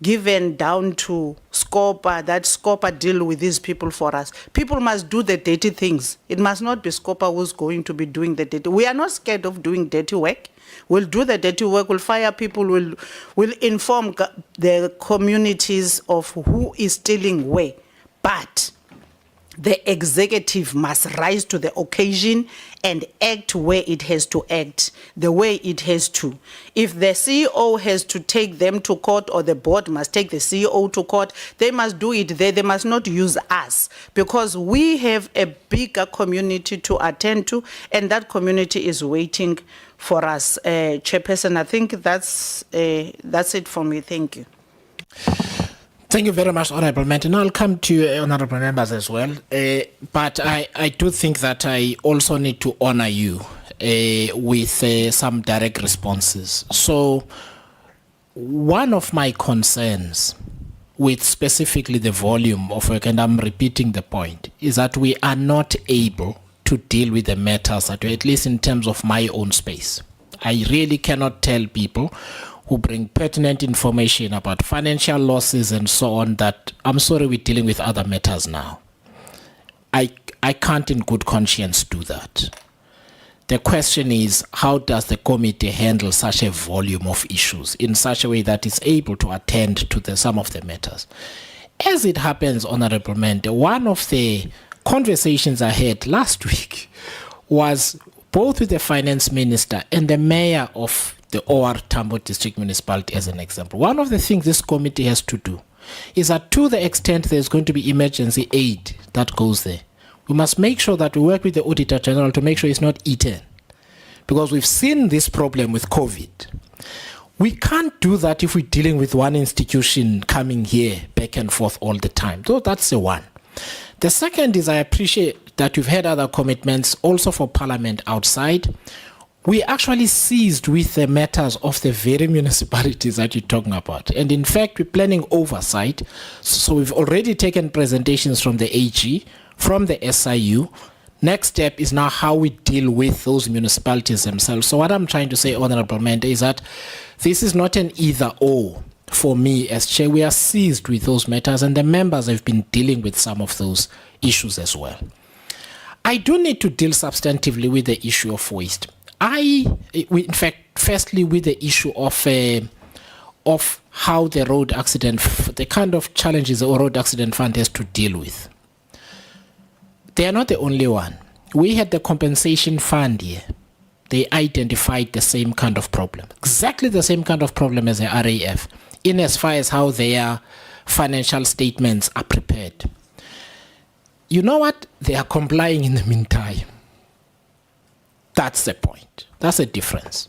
[SPEAKER 3] given down to SCOPA, that SCOPA deal with these people for us. People must do the dirty things. It must not be SCOPA who's going to be doing the dirty. We are not scared of doing dirty work. We'll do the dirty work, we'll fire people, we'll inform the communities of who is stealing where. But the executive must rise to the occasion and act where it has to act, the way it has to. If the CEO has to take them to court, or the board must take the CEO to court, they must do it there. They must not use us, because we have a bigger community to attend to, and that community is waiting for us. Chairperson, I think that's it for me. Thank you.
[SPEAKER 2] Thank you very much, Honourable Member. And I'll come to you, Honourable Members, as well. But I do think that I also need to honour you with some direct responses. So one of my concerns with specifically the volume of work, and I'm repeating the point, is that we are not able to deal with the matters that, at least in terms of my own space. I really cannot tell people who bring pertinent information about financial losses and so on that, I'm sorry, we're dealing with other matters now. I can't in good conscience do that. The question is, how does the committee handle such a volume of issues in such a way that it's able to attend to some of the matters? As it happens, Honourable Member, one of the conversations I had last week was both with the finance minister and the mayor of the OR Tambo District Municipality, as an example. One of the things this committee has to do is that, to the extent there's going to be emergency aid that goes there, we must make sure that we work with the Auditor General to make sure it's not eaten. Because we've seen this problem with COVID. We can't do that if we're dealing with one institution coming here back and forth all the time. So that's the one. The second is, I appreciate that you've had other commitments also for Parliament outside. We actually seized with the matters of the very municipalities that you're talking about. And in fact, we're planning oversight. So we've already taken presentations from the AG, from the SIU. Next step is now how we deal with those municipalities themselves. So what I'm trying to say, Honourable Member, is that this is not an either or for me as chair. We are seized with those matters, and the members have been dealing with some of those issues as well. I do need to deal substantively with the issue of waste. In fact, firstly, with the issue of how the road accident, the kind of challenges the road accident fund has to deal with. They are not the only one. We had the compensation fund here. They identified the same kind of problem, exactly the same kind of problem as the RAF, in as far as how their financial statements are prepared. You know what? They are complying in the meantime. That's the point. That's the difference.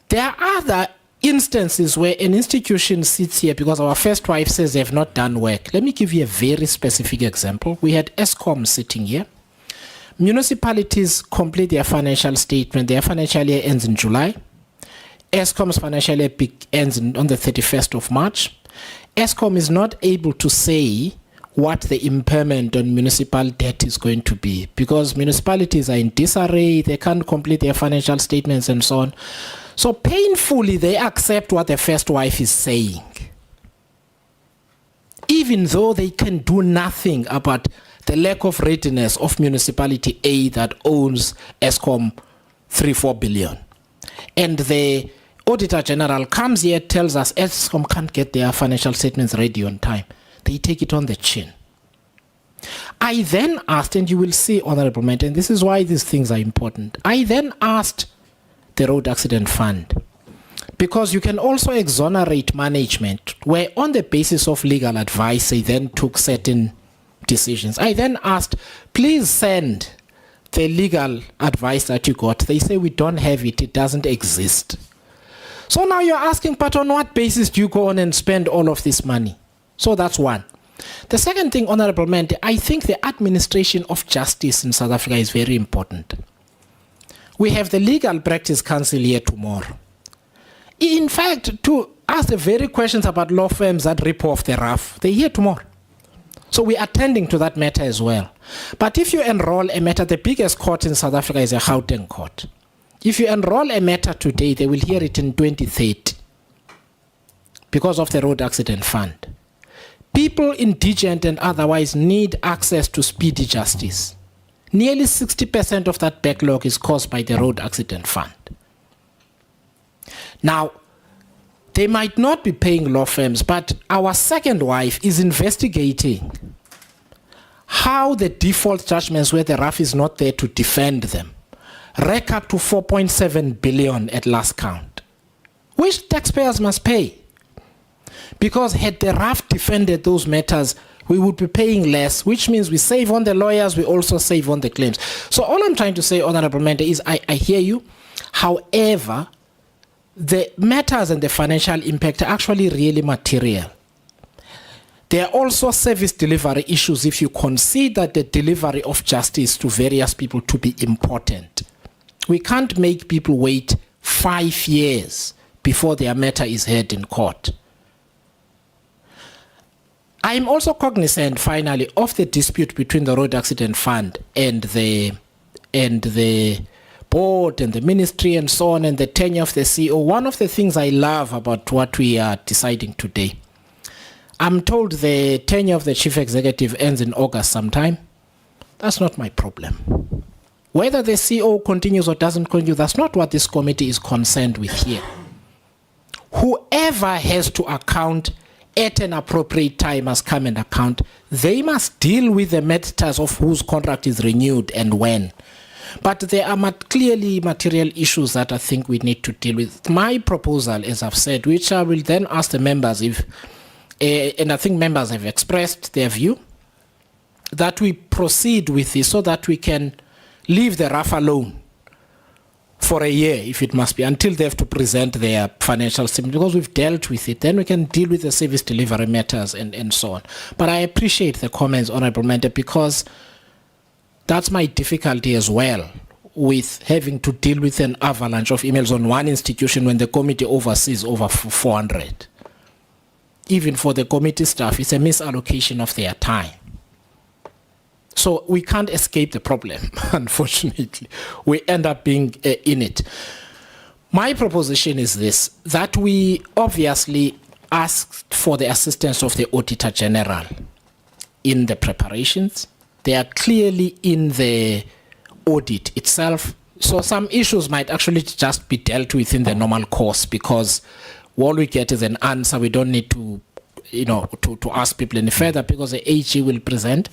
[SPEAKER 2] There are other instances where an institution sits here because our first wife says they have not done work. Let me give you a very specific example. We had ESCOM sitting here. Municipalities complete their financial statement. Their financial year ends in July. ESCOM's financial year ends on the 31st of March. ESCOM is not able to say what the impairment on municipal debt is going to be, because municipalities are in disarray, they can't complete their financial statements and so on. So painfully, they accept what the first wife is saying, even though they can do nothing about the lack of readiness of municipality A that owns ESCOM 3-4 billion. And the Auditor General comes here, tells us ESCOM can't get their financial statements ready on time. They take it on the chin. I then asked, and you will see, Honorable Member, and this is why these things are important. I then asked the Road Accident Fund, because you can also exonerate management, where on the basis of legal advice, they then took certain decisions. I then asked, please send the legal advice that you got. They say we don't have it, it doesn't exist. So now you're asking, but on what basis do you go on and spend all of this money? So that's one. The second thing, Honorable Member, I think the administration of justice in South Africa is very important. We have the Legal Practice Council here tomorrow. In fact, to ask the very questions about law firms that rip off the RAF, they're here tomorrow. So we're attending to that matter as well. But if you enroll a matter, the biggest court in South Africa is a Gauteng court. If you enroll a matter today, they will hear it in 2030 because of the Road Accident Fund. People, indigent and otherwise, need access to speedy justice. Nearly 60% of that backlog is caused by the Road Accident Fund. Now, they might not be paying law firms, but our second wife is investigating how the default judgments where the RAF is not there to defend them rack up to 4.7 billion at last count, which taxpayers must pay. Because had the RAF defended those matters, we would be paying less, which means we save on the lawyers, we also save on the claims. So all I'm trying to say, Honorable Member, is I hear you. However, the matters and the financial impact are actually really material. There are also service delivery issues if you consider the delivery of justice to various people to be important. We can't make people wait 5 years before their matter is heard in court. I'm also cognizant, finally, of the dispute between the Road Accident Fund and the board and the ministry and so on, and the tenure of the CEO. One of the things I love about what we are deciding today, I'm told the tenure of the chief executive ends in August sometime. That's not my problem. Whether the CEO continues or doesn't continue, that's not what this committee is concerned with here. Whoever has to account at an appropriate time must come and account. They must deal with the matters of whose contract is renewed and when. But there are clearly material issues that I think we need to deal with. My proposal, as I've said, which I will then ask the members if, and I think members have expressed their view, that we proceed with this so that we can leave the RAF alone for a year, if it must be, until they have to present their financial statement, because we've dealt with it. Then we can deal with the service delivery matters and so on. But I appreciate the comments, Honorable Member, because that's my difficulty as well with having to deal with an avalanche of emails on one institution when the committee oversees over 400. Even for the committee staff, it's a misallocation of their time. So we can't escape the problem, unfortunately. We end up being in it. My proposition is this, that we obviously asked for the assistance of the Auditor General in the preparations. They are clearly in the audit itself. So some issues might actually just be dealt with in the normal course, because all we get is an answer. We don't need to, to ask people any further, because the AG will present.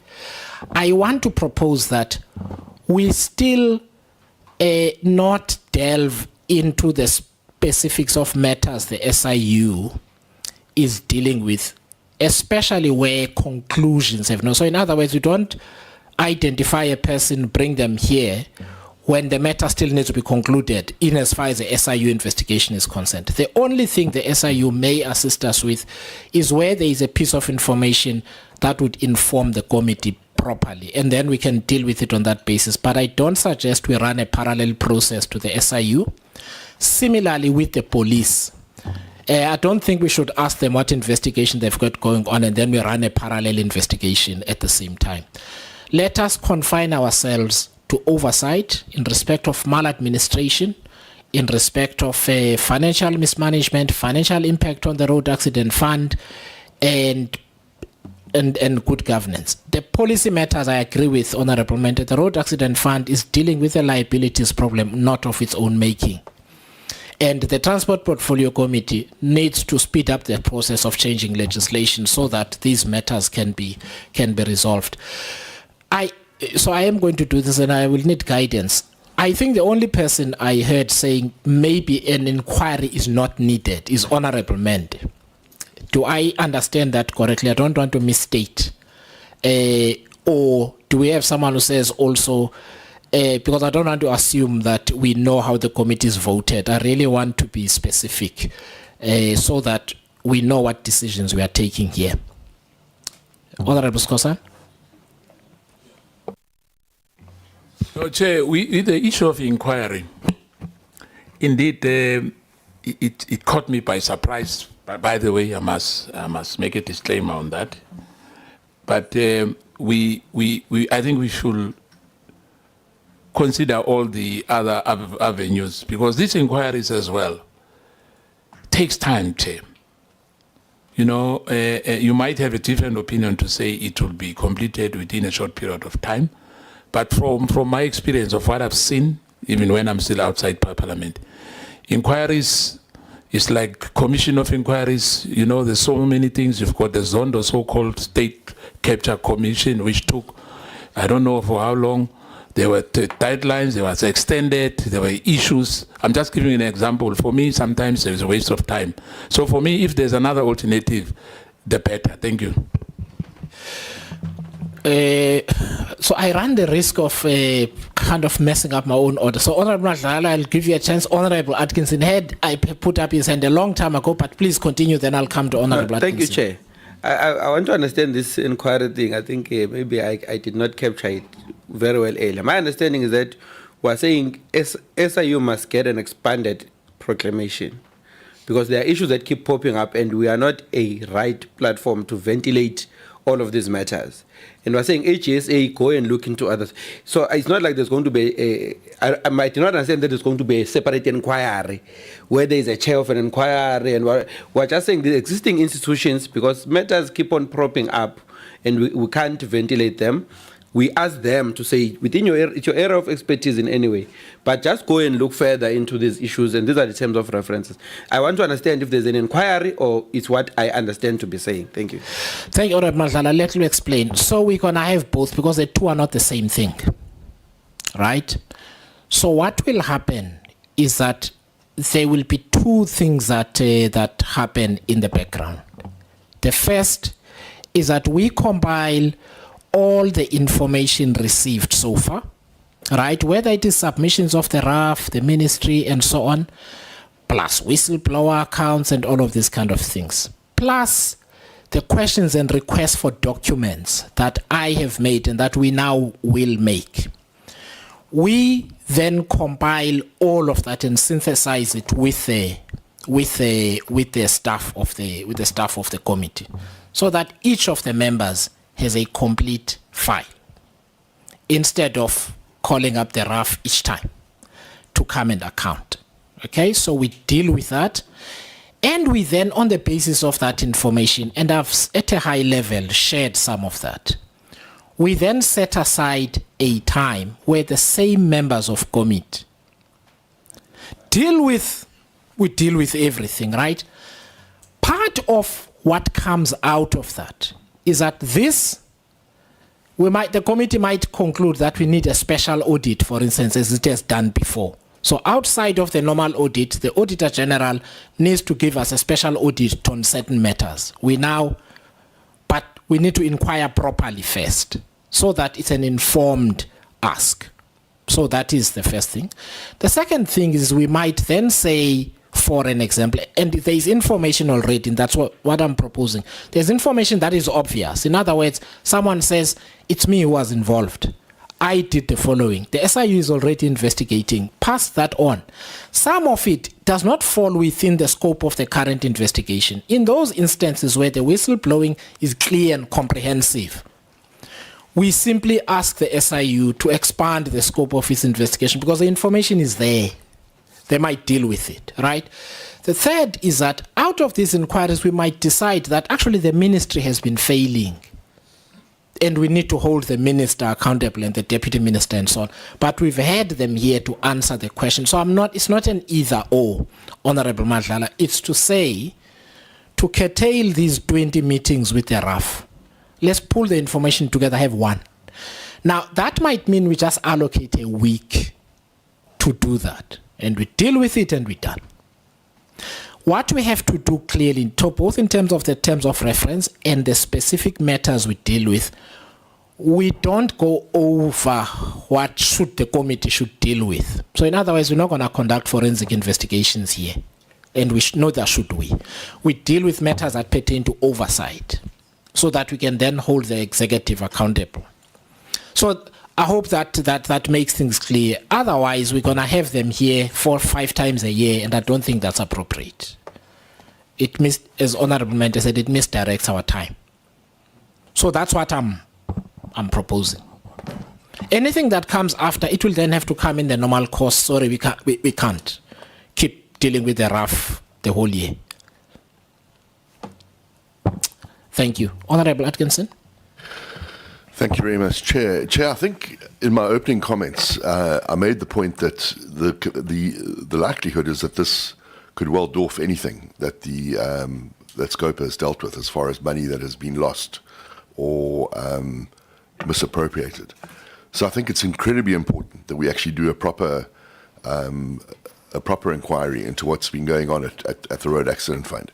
[SPEAKER 2] I want to propose that we still not delve into the specifics of matters the SIU is dealing with, especially where conclusions have no. So in other words, we don't identify a person, bring them here, when the matter still needs to be concluded in as far as the SIU investigation is concerned. The only thing the SIU may assist us with is where there is a piece of information that would inform the committee properly, and then we can deal with it on that basis. But I don't suggest we run a parallel process to the SIU. Similarly with the police, I don't think we should ask them what investigation they've got going on and then we run a parallel investigation at the same time. Let us confine ourselves to oversight in respect of maladministration, in respect of financial mismanagement, financial impact on the road accident fund, and good governance. The policy matters, I agree with Honorable Member. The road accident fund is dealing with a liabilities problem, not of its own making. And the Transport Portfolio Committee needs to speed up the process of changing legislation so that these matters can be resolved. So I am going to do this and I will need guidance. I think the only person I heard saying maybe an inquiry is not needed is Honorable Mende. Do I understand that correctly? I don't want to misstate. Or do we have someone who says also, because I don't want to assume that we know how the committees voted. I really want to be specific so that we know what decisions we are taking here. Honorable Scosa.
[SPEAKER 1] So, Chair, the issue of inquiry, indeed, it caught me by surprise. By the way, I must make a disclaimer on that. But I think we should consider all the other avenues because these inquiries as well takes time, Chair. You know, you might have a different opinion to say it will be completed within a short period of time. But from my experience of what I've seen, even when I'm still outside Parliament, inquiries is like commission of inquiries. You know, there's so many things. You've got the Zondo, so-called State Capture Commission, which took, I don't know for how long. There were deadlines, there was extended, there were issues. I'm just giving an example. For me, sometimes there's a waste of time. So for me, if there's another alternative, the better. Thank you.
[SPEAKER 2] So I ran the risk of kind of messing up my own order. So Honorable Madlala, I'll give you a chance. Honorable Atkinson I put up his hand a long time ago, but please continue, then I'll come to Honorable Atkinson.
[SPEAKER 5] Thank you, Chair. I want to understand this inquiry thing. I think maybe I did not capture it very well earlier. My understanding is that we're saying SIU must get an expanded proclamation because there are issues that keep popping up and we are not a right platform to ventilate all of these matters. And we're saying HSA, go and look into others. So it's not like there's going to be I might not understand that there's going to be a separate inquiry where there is a chair of an inquiry. And we're just saying the existing institutions, because matters keep on propping up and we can't ventilate them. We ask them to say, within your area of expertise in any way, but just go and look further into these issues, and these are the terms of references. I want to understand if there's an inquiry or it's what I understand to be saying. Thank you.
[SPEAKER 2] Thank you, Honorable Madlala. Let me explain. So we're going to have both because the two are not the same thing, right? So what will happen is that there will be two things that happen in the background. The first is that we compile all the information received so far, right? Whether it is submissions of the RAF, the ministry, and so on, plus whistleblower accounts and all of these kind of things, plus the questions and requests for documents that I have made and that we now will make. We then compile all of that and synthesize it with the staff of the committee, so that each of the members has a complete file instead of calling up the RAF each time to come and account. Okay, so we deal with that, and we then, on the basis of that information, and I've at a high level shared some of that, we then set aside a time where the same members of committee deal with everything, right? Part of what comes out of that is that the committee might conclude that we need a special audit, for instance, as it has done before. So outside of the normal audit, the Auditor General needs to give us a special audit on certain matters. But we need to inquire properly first, so that it's an informed ask. So that is the first thing. The second thing is we might then say, for an example, and there is information already, and that's what I'm proposing. There's information that is obvious. In other words, someone says, it's me who was involved. I did the following. The SIU is already investigating. Pass that on. Some of it does not fall within the scope of the current investigation. In those instances where the whistleblowing is clear and comprehensive, we simply ask the SIU to expand the scope of its investigation because the information is there. They might deal with it, right? The third is that out of these inquiries, we might decide that actually the ministry has been failing and we need to hold the minister accountable and the deputy minister and so on. But we've had them here to answer the question. So it's not an either or, Honorable Madlala. It's to say, to curtail these 20 meetings with the RAF, let's pull the information together, have one. Now, that might mean we just allocate a week to do that. And we deal with it and we're done. What we have to do clearly, both in terms of the terms of reference and the specific matters we deal with, we don't go over what the committee should deal with. So in other words, we're not going to conduct forensic investigations here. And neither should we. We deal with matters that pertain to oversight so that we can then hold the executive accountable. So I hope that makes things clear. Otherwise, we're going to have them here 4 or 5 times a year, and I don't think that's appropriate. As Honorable Mentor said, it misdirects our time. So that's what I'm proposing. Anything that comes after, it will then have to come in the normal course. Sorry, we can't keep dealing with the RAF the whole year. Thank you. Honorable Atkinson.
[SPEAKER 6] Thank you very much, Chair. Chair, I think in my opening comments, I made the point that the likelihood is that this could well dwarf anything that that SCOPA has dealt with as far as money that has been lost or misappropriated. So I think it's incredibly important that we actually do a proper inquiry into what's been going on at the Road Accident Fund.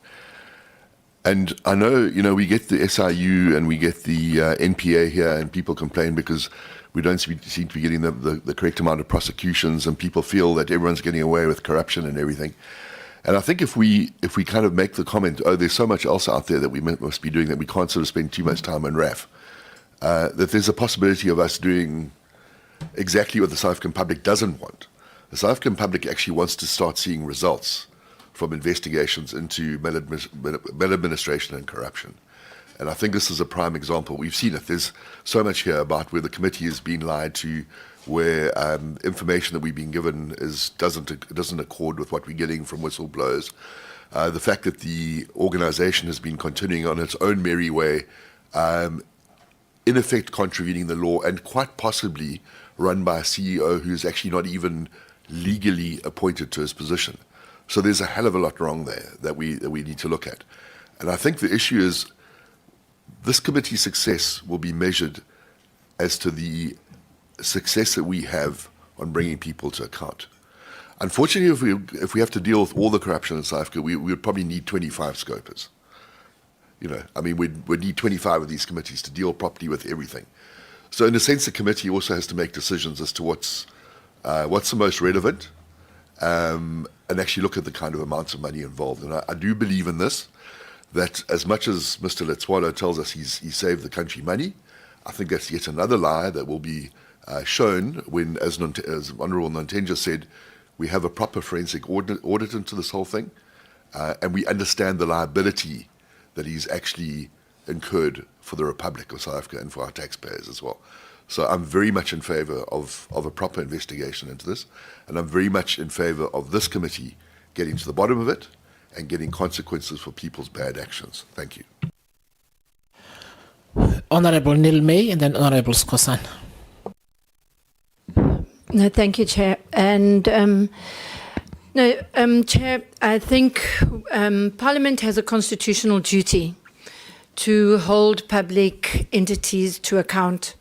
[SPEAKER 6] And I know, we get the SIU and we get the NPA here, and people complain because we don't seem to be getting the correct amount of prosecutions, and people feel that everyone's getting away with corruption and everything. And I think if we kind of make the comment, oh, there's so much else out there that we must be doing that we can't sort of spend too much time on RAF, that there's a possibility of us doing exactly what the South African public doesn't want. The South African public actually wants to start seeing results from investigations into maladministration and corruption. And I think this is a prime example. We've seen it. There's so much here about where the committee has been lied to, where information that we've been given doesn't accord with what we're getting from whistleblowers. The fact that the organization has been continuing on its own merry way, in effect contravening the law, and quite possibly run by a CEO who's actually not even legally appointed to his position. So there's a hell of a lot wrong there that we need to look at. And I think the issue is this committee's success will be measured as to the success that we have on bringing people to account. Unfortunately, if we have to deal with all the corruption in South Africa, we would probably need 25 SCOPAs. We'd need 25 of these committees to deal properly with everything. So in a sense, the committee also has to make decisions as to what's the most relevant, and actually look at the kind of amounts of money involved. And I do believe in this, that as much as Mr. Letswalo tells us he saved the country money, I think that's yet another lie that will be shown when, as Honourable Nontenja said, we have a proper forensic audit into this whole thing, and we understand the liability that he's actually incurred for the Republic of South Africa and for our taxpayers as well. So I'm very much in favour of a proper investigation into this, and I'm very much in favour of this committee getting to the bottom of it and getting consequences for people's bad actions. Thank you.
[SPEAKER 2] Honourable Neil May and then Honourable Skosan.
[SPEAKER 7] No, thank you, Chair. And Chair, I think Parliament has a constitutional duty to hold public entities to account.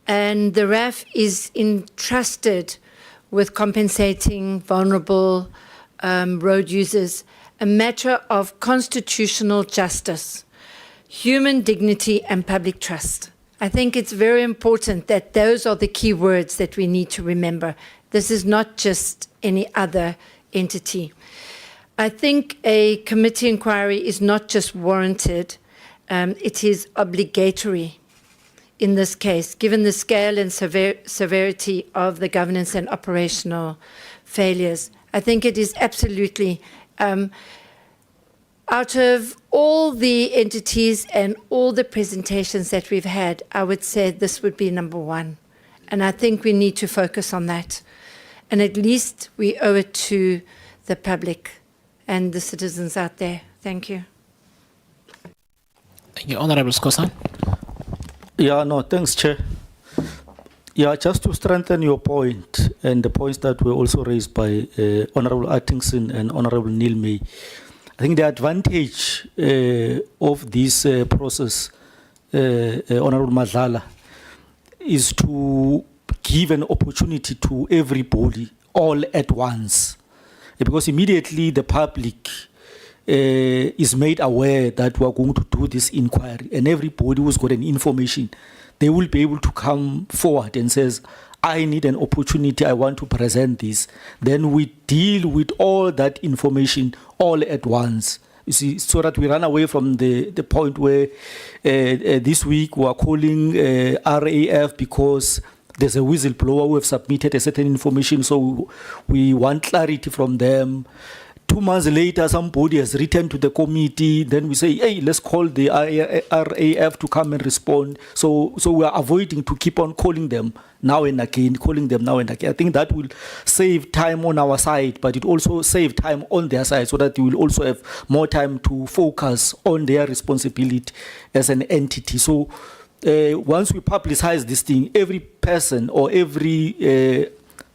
[SPEAKER 7] And the RAF is entrusted with compensating vulnerable road users, a matter of constitutional justice, human dignity and public trust. I think it's very important that those are the key words that we need to remember. This is not just any other entity. I think a committee inquiry is not just warranted, it is obligatory. in this case, given the scale and severity of the governance and operational failures. I think it is absolutely, out of all the entities and all the presentations that we've had, I would say this would be number one. And I think we need to focus on that. And at least we owe it to the public and the citizens out there. Thank you.
[SPEAKER 2] Thank you. Honorable Skosan.
[SPEAKER 8] Yeah, no, thanks, Chair. Yeah, just to strengthen your point and the points that were also raised by Honorable Atkinson and Honorable Neil May, I think the advantage of this process, Honorable Madlala, is to give an opportunity to everybody all at once. Because immediately the public is made aware that we are going to do this inquiry, and everybody who's got an information, they will be able to come forward and says, I need an opportunity, I want to present this. Then we deal with all that information all at once. You see, so that we run away from the point where this week we are calling RAF because there's a whistleblower who have submitted a certain information, so we want clarity from them. 2 months later, somebody has written to the committee. Then we say, hey, let's call the RAF to come and respond. So we are avoiding to keep on calling them now and again, I think that will save time on our side, but it also save time on their side so that they will also have more time to focus on their responsibility as an entity. So once we publicize this thing, every person or every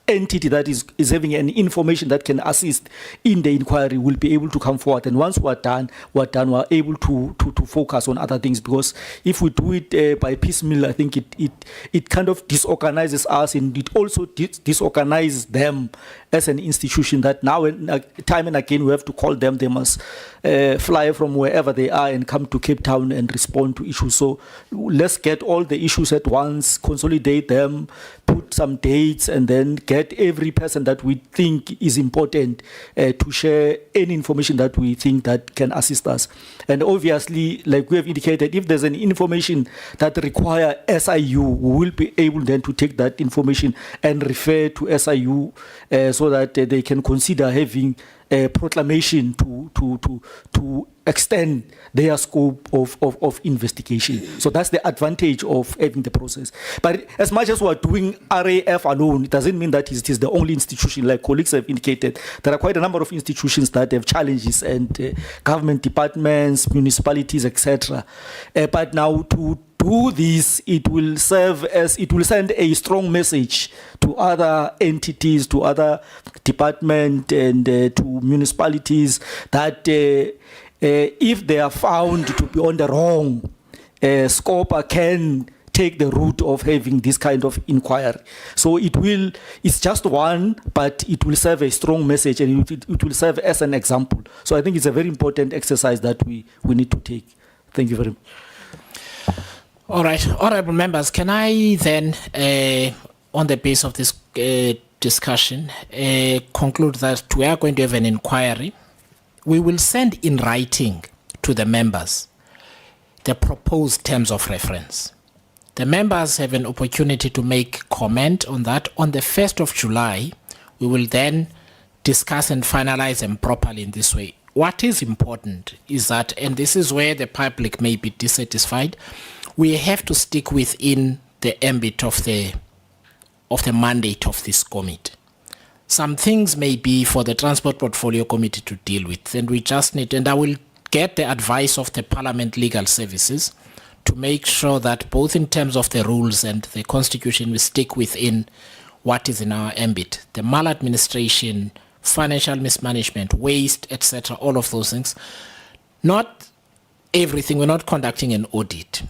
[SPEAKER 8] entity that is having an information that can assist in the inquiry will be able to come forward. And once we're done, we're able to focus on other things. Because if we do it by piecemeal, I think it kind of disorganizes us, and it also disorganizes them as an institution that now time and again we have to call them. They must fly from wherever they are and come to Cape Town and respond to issues. So let's get all the issues at once, consolidate them, put some dates, and then get every person that we think is important to share any information that we think that can assist us. And obviously, like we have indicated, if there's an information that require SIU, we will be able then to take that information and refer to SIU so that they can consider having a proclamation to extend their scope of investigation. So that's the advantage of having the process. But as much as we're doing RAF alone, it doesn't mean that it is the only institution. Like colleagues have indicated, there are quite a number of institutions that have challenges, and government departments, municipalities, etc. But now to do this, it will send a strong message to other entities, to other departments, and to municipalities that if they are found to be on the wrong, SCOPA can take the route of having this kind of inquiry. So it's just one, but it will serve a strong message, and it will serve as an example. So I think it's a very important exercise that we need to take. Thank you very much.
[SPEAKER 2] All right, honorable members, can I then, on the basis of this discussion, conclude that we are going to have an inquiry. We will send in writing to the members the proposed terms of reference. The members have an opportunity to make comment on that. On the 1st of July, we will then discuss and finalize them properly in this way. What is important is that, and this is where the public may be dissatisfied, we have to stick within the ambit of the mandate of this committee. Some things may be for the Transport Portfolio Committee to deal with, and we just need, and I will get the advice of the Parliament Legal Services to make sure that both in terms of the rules and the Constitution, we stick within what is in our ambit. The maladministration, financial mismanagement, waste, etc., all of those things. Not everything, we're not conducting an audit,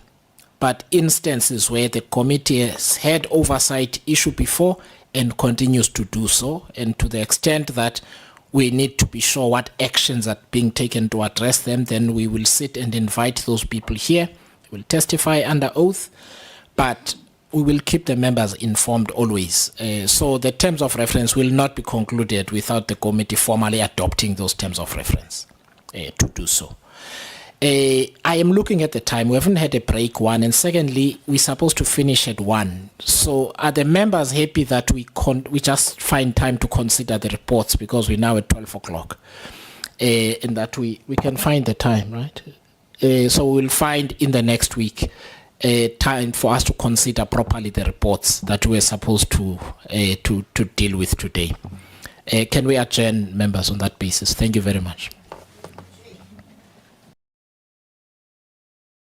[SPEAKER 2] but instances where the committee has had oversight issue before and continues to do so, and to the extent that we need to be sure what actions are being taken to address them, then we will sit and invite those people here. They will testify under oath, but we will keep the members informed always. So the terms of reference will not be concluded without the committee formally adopting those terms of reference to do so. I am looking at the time. We haven't had a break, one, and secondly, we're supposed to finish at 1. So are the members happy that we just find time to consider the reports, because we're now at 12 o'clock, and that we can find the time, right? So we'll find in the next week time for us to consider properly the reports that we're supposed to deal with today. Can we adjourn, members, on that basis? Thank you very much.